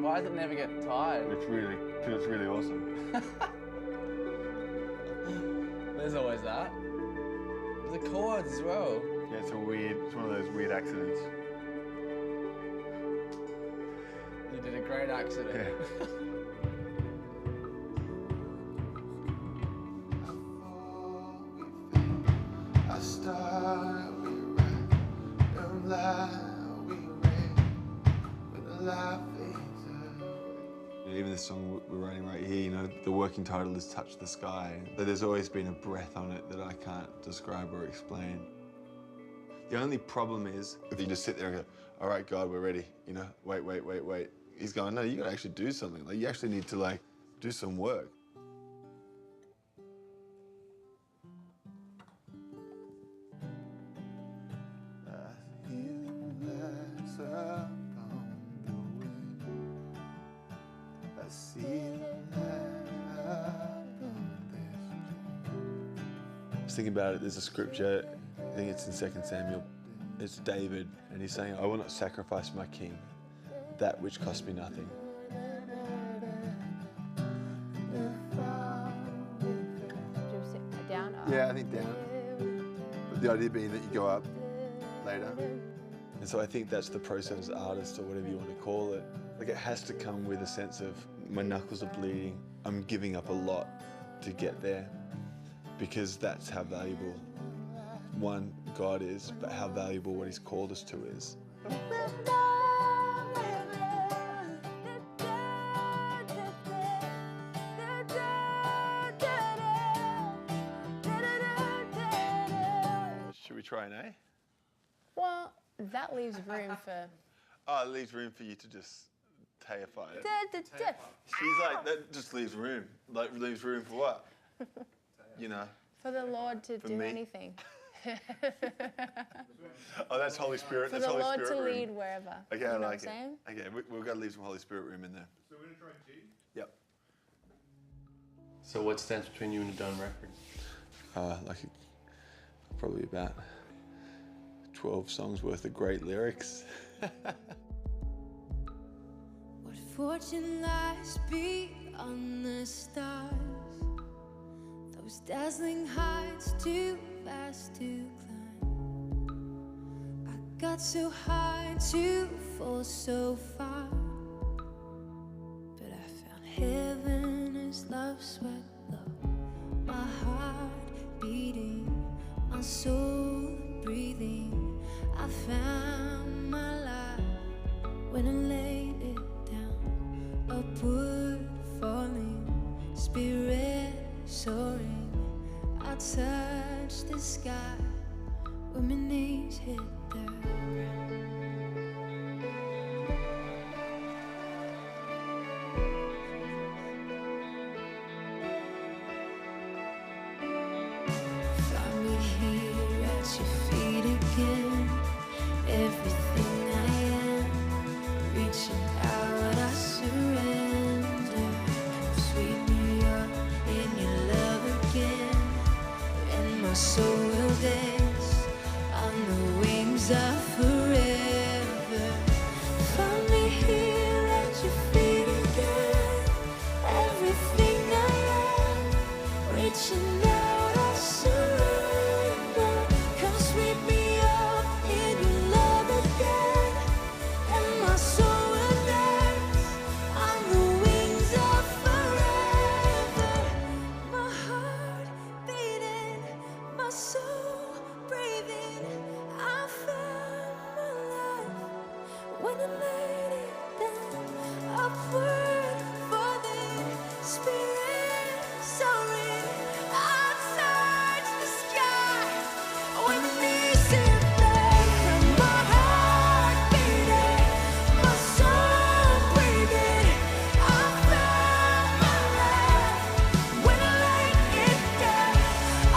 Why does it never get tired? It's really awesome. There's always that. The chords as well. Yeah, it's one of those weird accidents. You did a great accident. Yeah. Even the song we're writing right here, you know, the working title is Touch the Sky. But there's always been a breath on it that I can't describe or explain. The only problem is if you just sit there and go, all right, God, we're ready, you know, wait. He's going, no, you gotta actually do something. Like, you actually need to, like, do some work. I was thinking about it, there's a scripture, I think it's in 2 Samuel. It's David, and he's saying, I will not sacrifice my king, that which cost me nothing. Do you sit down? Yeah, I think down. But the idea being that you go up later. And so I think that's the process as artist, or whatever you want to call it. Like, it has to come with a sense of, my knuckles are bleeding, I'm giving up a lot to get there, because that's how valuable, one, God is, but how valuable what he's called us to is. Should we try an A? Well, that leaves room for... Oh, it leaves room for you to just teify it. She's She's like, that just leaves room. Like, leaves room for what? You know? For the Lord to do me? anything. Oh, that's Holy Spirit. For That's the Holy Lord Spirit to room. lead wherever. Okay, you know I what I'm like it. saying? Okay, we've got to leave some Holy Spirit room in there. So we're going to try G? Yep. So what stands between you and a done record? Probably about 12 songs worth of great lyrics. What fortune lies beyond the stars? Those dazzling heights too fast to climb. I got so high to fall so far, but I found heaven is like soul breathing. I found my life when I laid it down. Upward falling, spirit soaring. I touch the sky when my knees hit the ground. Find me here at your feet again. Everything I am, reaching out, I surrender. Sweep me up in your love again, and my soul will dance on the wings of forever. Find me here at your feet again. Everything I am, reaching out, I surrender. Come sweep me up in your love again, and my soul will dance on the wings of forever. My heart beating, my soul breathing. I found my life when I laid it down. Upward falling, spirit soaring. I touch the sky when my knees hit the ground. My heart beating, my soul breathing. I found my life when I laid it down.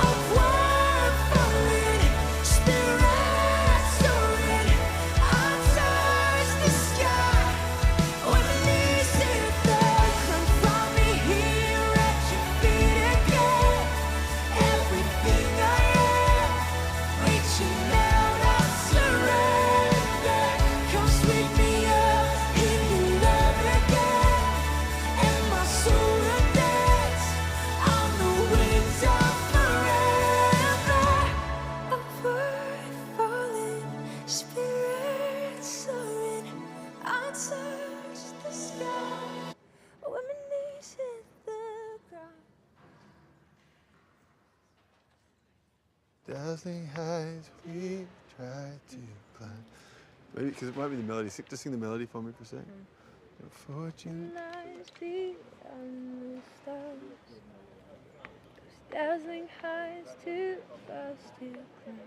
Upward falling, spirit soaring. I touch the sky when my knees hit the ground. Find me here at your feet again. Everything I am, reaching out, I surrender. Come sweep me up in your love again, and my soul will dance on the wings of forever. Upward falling, spirit soaring. I touch the sky when my knees hit the ground. Dazzling heights we try to climb. Maybe because it might be the melody. Just sing the melody for me for a second. Your fortune. Lies beyond the stars. Dazzling heights too fast to climb.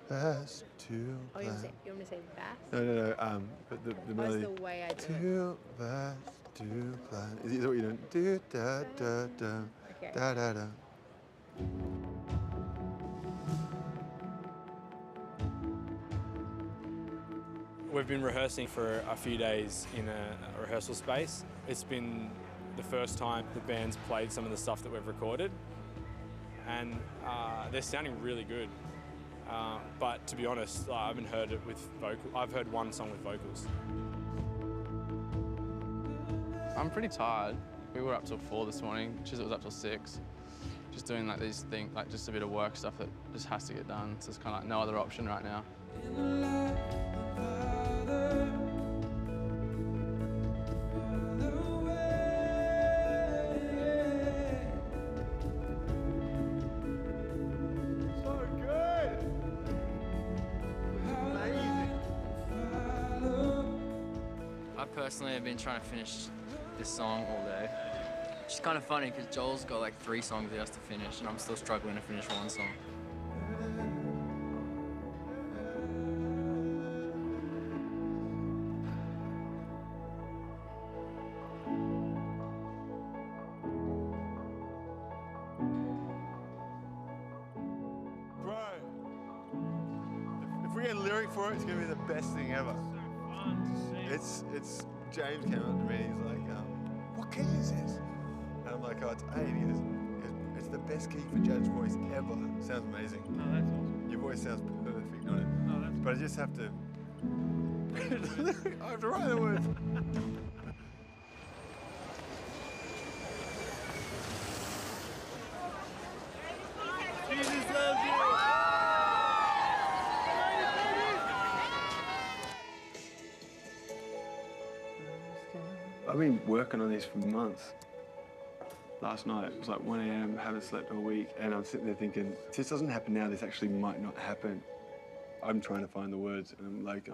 Fast to Oh, climb. you want me to say fast? No. But the What's melody. the way I do it? Too fast to climb. Is that what you're doing? Do da da da Okay. da da da. We've been rehearsing for a few days in a rehearsal space. It's been the first time the band's played some of the stuff that we've recorded, and they're sounding really good. But to be honest, I haven't heard it with vocal. I've heard one song with vocals. I'm pretty tired. We were up till 4 this morning. Chisel was up till 6. Just doing like these things, like just a bit of work stuff that just has to get done. So it's kind of like no other option right now. So good. Amazing. I personally have been trying to finish this song all day. It's kind of funny because Joel's got like 3 songs he has to finish, and I'm still struggling to finish one song. Bro, if we get a lyric for it, it's gonna be the best thing ever. It's James came up to me and he's like, what key is this? And I'm like, oh, it's A. And he goes, it's the best key for Judge's voice ever. Sounds amazing. Oh, that's awesome. Your voice sounds perfect on it. Oh, that's But I just have to I have to write the words. Jesus loves you. I've been working on this for months. Last night, it was like 1 a.m, haven't slept all week, and I'm sitting there thinking, if this doesn't happen now, this actually might not happen. I'm trying to find the words, and I'm like,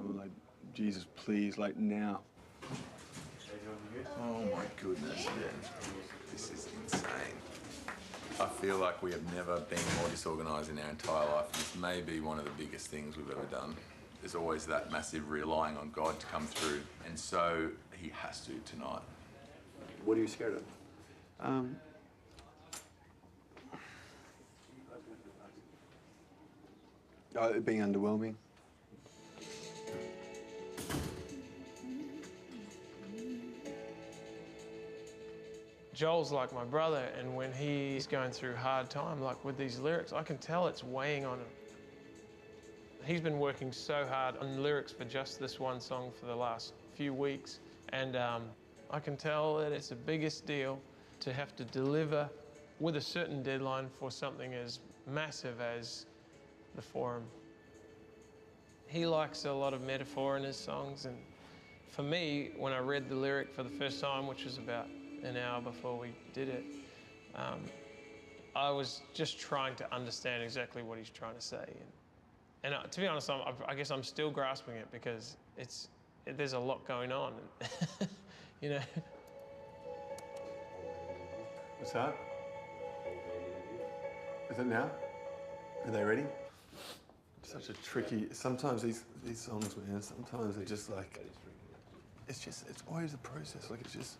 Jesus, please, like now. Oh my goodness, this is insane. I feel like we have never been more disorganised in our entire life. This may be one of the biggest things we've ever done. There's always that massive relying on God to come through, and so he has to tonight. What are you scared of? It being underwhelming. Joel's like my brother, and when he's going through hard time, like with these lyrics, I can tell it's weighing on him. He's been working so hard on lyrics for just this one song for the last few weeks, and I can tell that it's the biggest deal to have to deliver with a certain deadline for something as massive as the Forum. He likes a lot of metaphor in his songs, and for me, when I read the lyric for the first time, which was about an hour before we did it, I was just trying to understand exactly what he's trying to say. And to be honest, I guess I'm still grasping it because there's a lot going on, you know. What's that? Is it now? Are they ready? Such a tricky. Sometimes these songs, man. Sometimes they're just like. It's always a process. Like it's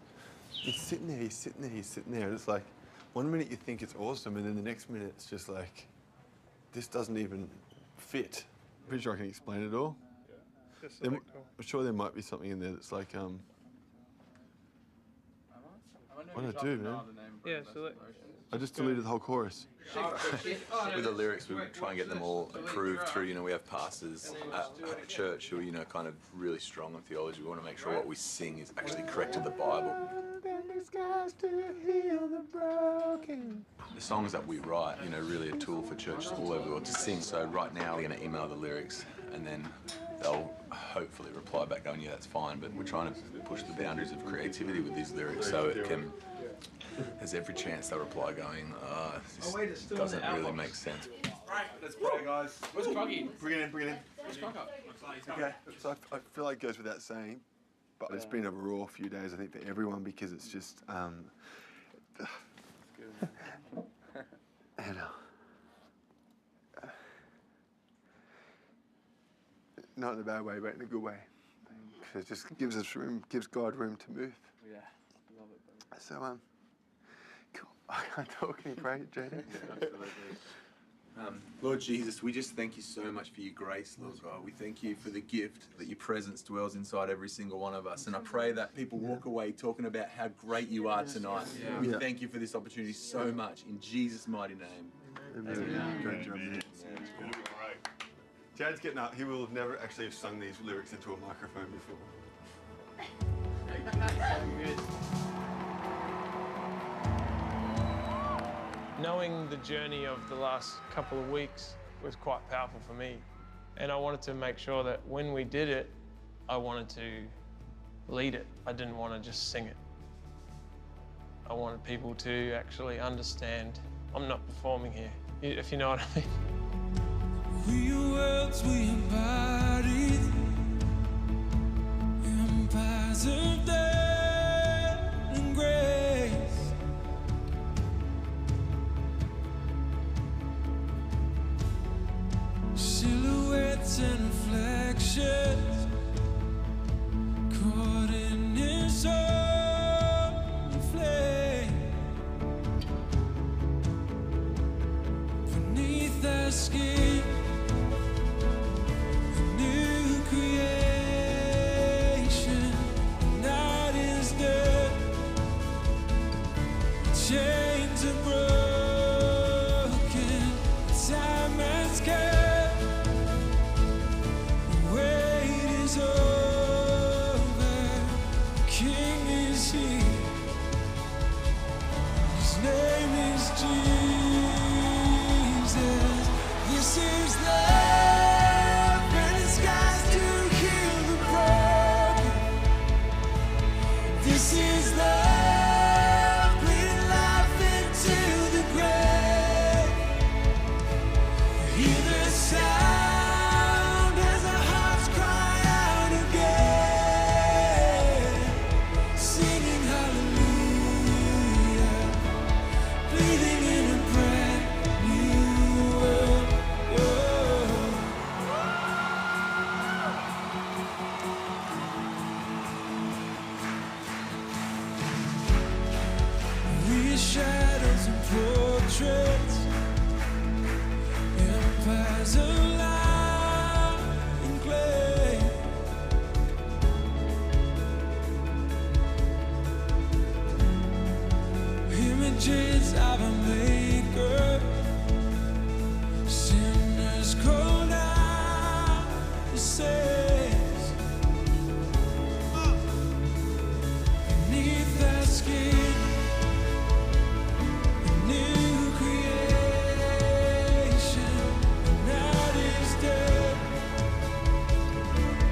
sitting there. He's sitting there. He's sitting there. And it's like, one minute you think it's awesome, and then the next minute it's just like, this doesn't even fit. I'm pretty sure I can explain it all. Yeah. I'm sure there might be something in there that's like what did I do, man? Yeah, select. I just deleted the whole chorus. With the lyrics, we try and get them all approved through, we have pastors at church who are, kind of really strong on theology. We want to make sure what we sing is actually correct to the Bible. The songs that we write, really a tool for churches all over the world to sing. So right now, we're going to email the lyrics, and then they'll hopefully reply back going, yeah, that's fine, but we're trying to push the boundaries of creativity with these lyrics so it can... There's every chance they'll reply going, this doesn't really make sense. Right, let's pray, guys. Where's Croggy? Bring it in, bring it in. Where's Crocker? Okay, so I feel like it goes without saying, but it's been a raw few days, I think, for everyone, because it's just, not in a bad way, but in a good way. It just gives us room, gives God room to move. Yeah, love it, buddy. So, cool. I can't talk. Can you pray, Jaden? Yeah, absolutely. Lord Jesus, we just thank you so much for your grace, Lord God. We thank you for the gift that your presence dwells inside every single one of us. And I pray that people walk away talking about how great you are tonight. Yeah. We thank you for this opportunity so much. In Jesus' mighty name. Amen. Great job, man. Chad's getting up. He will have never actually have sung these lyrics into a microphone before. Knowing the journey of the last couple of weeks was quite powerful for me. And I wanted to make sure that when we did it, I wanted to lead it. I didn't want to just sing it. I wanted people to actually understand I'm not performing here, if you know what I mean. We are worlds we embodied, empires of death and grace. Silhouettes and reflections caught in his own flame. Beneath our skin, a new creation. Night is dead, chains are broken, time has come. This is love, burning skies to heal the broken. This is love, bleeding life shadows and portraits, empires of light and clay. Images of a maker, sinners called out to saints. Beneath that skin, a new creation. The night is dead,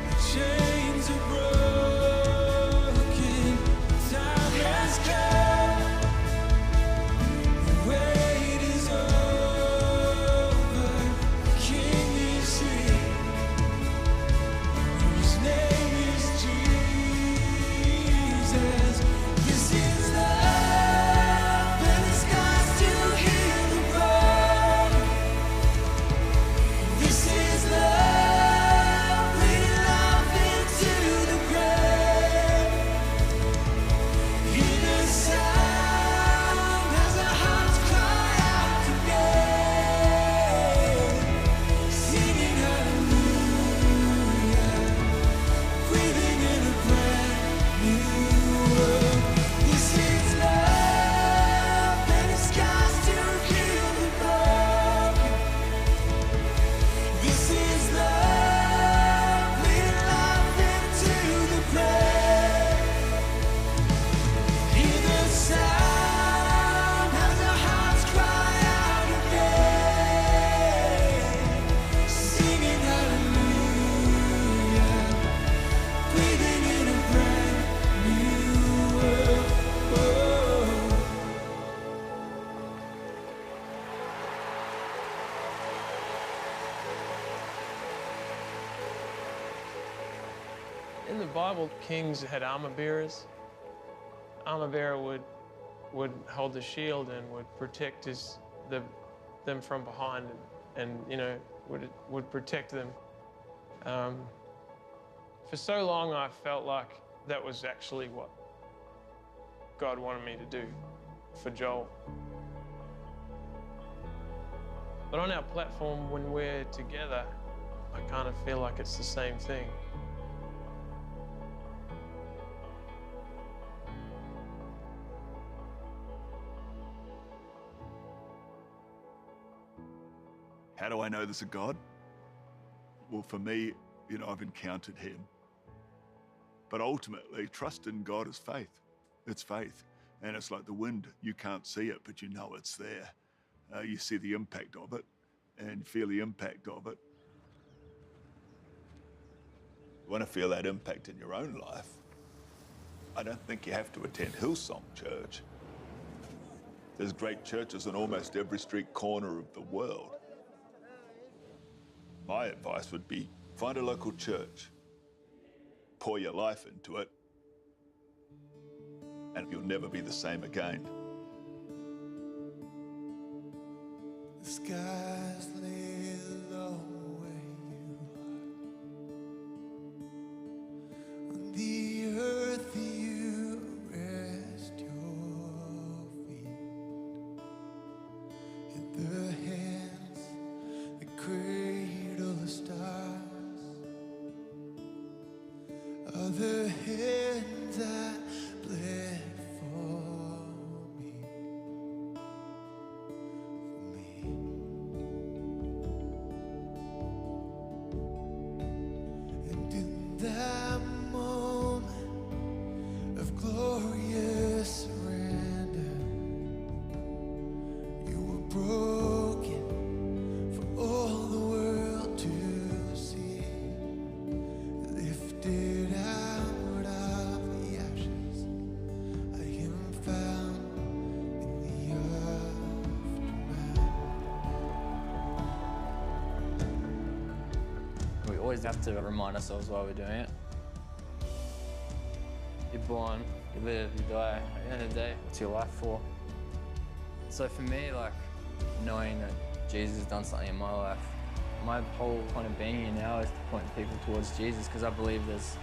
the chains are broken, time has come. The wait is over, the King is here, His name is Jesus. This is love, and the skies to heal the broken. This is love, leading love into the grave. Hear the sound as our hearts cry out together, singing hallelujah, breathing in a brand new world. This is love, and the skies to heal the broken. This is love, leading love into the grave. Hear the sound as our hearts cry out again, singing hallelujah, breathing in a brand new world. In the Bible, kings had armor bearers. Armor bearer would hold the shield and would protect them from behind, and you know would protect them. For so long, I felt like that was actually what God wanted me to do for Joel. But on our platform, when we're together, I kind of feel like it's the same thing. How do I know there's a God? Well, for me, you know, I've encountered Him. But ultimately, trust in God is faith. It's faith. And it's like the wind. You can't see it, but you know it's there. You see the impact of it and feel the impact of it. You want to feel that impact in your own life? I don't think you have to attend Hillsong Church. There's great churches in almost every street corner of the world. My advice would be find a local church, pour your life into it, and you'll never be the same again. The skies lay low where you are. On the earth you rest your feet. In the hands that cradle the stars. Other hands that bled for me. And in that moment of glorious surrender, you were broken for all the world to see. Lifted out of the ashes, I am found in the aftermath. We always have to remind ourselves why we're doing it. You're born, you live, you die. At the end of the day, what's your life for? So for me, like, knowing that Jesus has done something in my life, my whole point of being here now is to point people towards Jesus, because I believe there's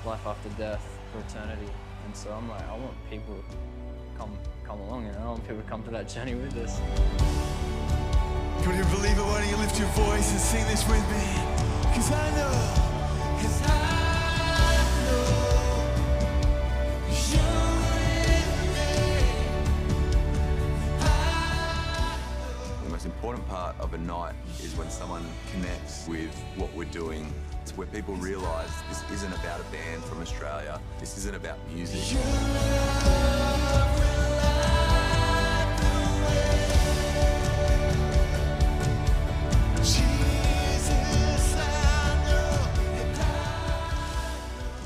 life after death for eternity. And so I'm like, I want people come along, you know. I want people to come to that journey with us. Can you believe it? Why don't you lift your voice and sing this with me? 'Cause I know The most important part of a night is when someone connects with what we're doing. It's where people realise this isn't about a band from Australia. This isn't about music.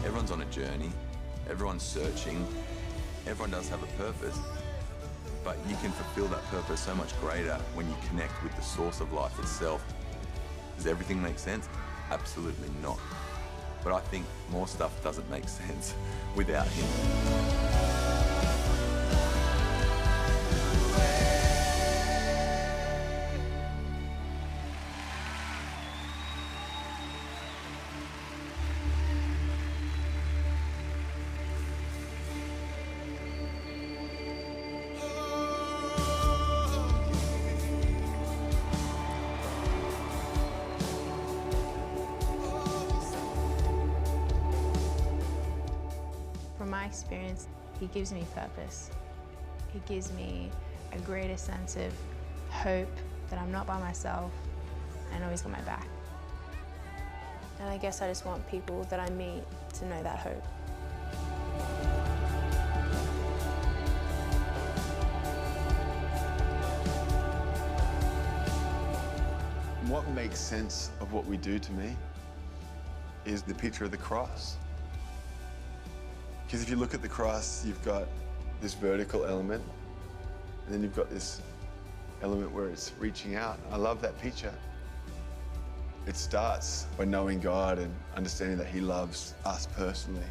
Everyone's on a journey. Everyone's searching. Everyone does have a purpose. But you can fulfill that purpose so much greater when you connect with the source of life itself. Does everything make sense? Absolutely not. But I think more stuff doesn't make sense without him. From my experience, he gives me purpose. He gives me a greater sense of hope that I'm not by myself. I know he's got my back. And I guess I just want people that I meet to know that hope. What makes sense of what we do to me is the picture of the cross. Because if you look at the cross, you've got this vertical element, and then you've got this element where it's reaching out. I love that picture. It starts by knowing God and understanding that He loves us personally,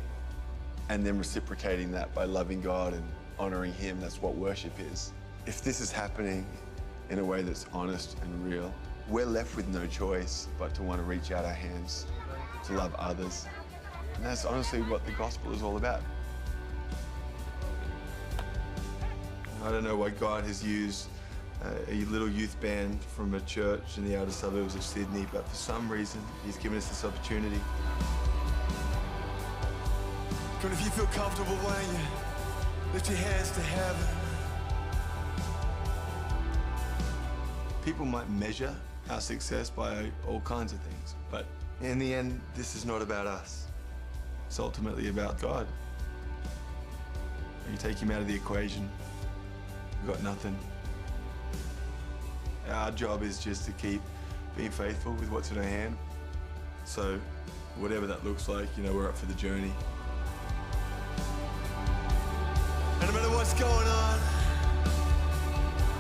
and then reciprocating that by loving God and honoring Him. That's what worship is. If this is happening in a way that's honest and real, we're left with no choice but to want to reach out our hands to love others. And that's honestly what the gospel is all about. I don't know why God has used a little youth band from a church in the outer suburbs of Sydney, but for some reason, He's given us this opportunity. But if you feel comfortable, why don't you lift your hands to heaven? People might measure our success by all kinds of things, but in the end, this is not about us. It's ultimately about God. You take Him out of the equation, we've got nothing. Our job is just to keep being faithful with what's in our hand. So whatever that looks like, you know, we're up for the journey. And no matter what's going on,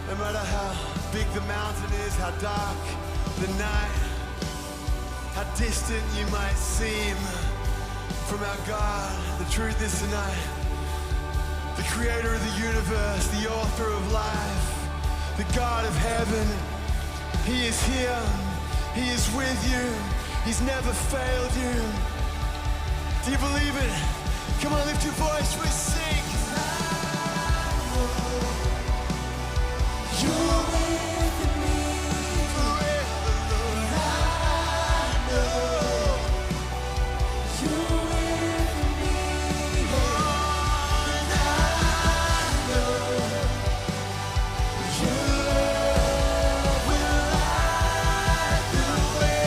no matter how big the mountain is, how dark the night, how distant you might seem from our God, the truth is tonight, the creator of the universe, the author of life, the God of heaven, He is here, He is with you, He's never failed you. Do you believe it? Come on, lift your voice, we sing. You're with me forever, Lord. I know you're with me, and I know your love will light the way.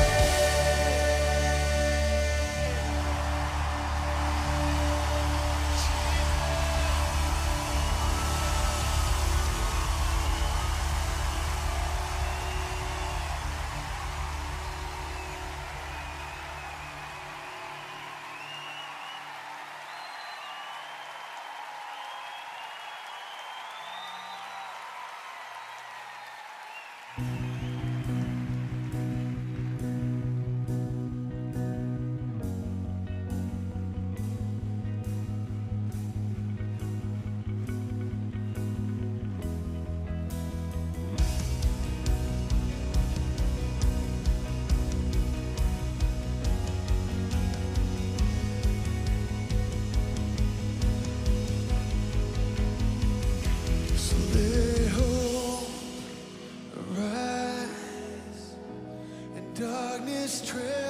this trail.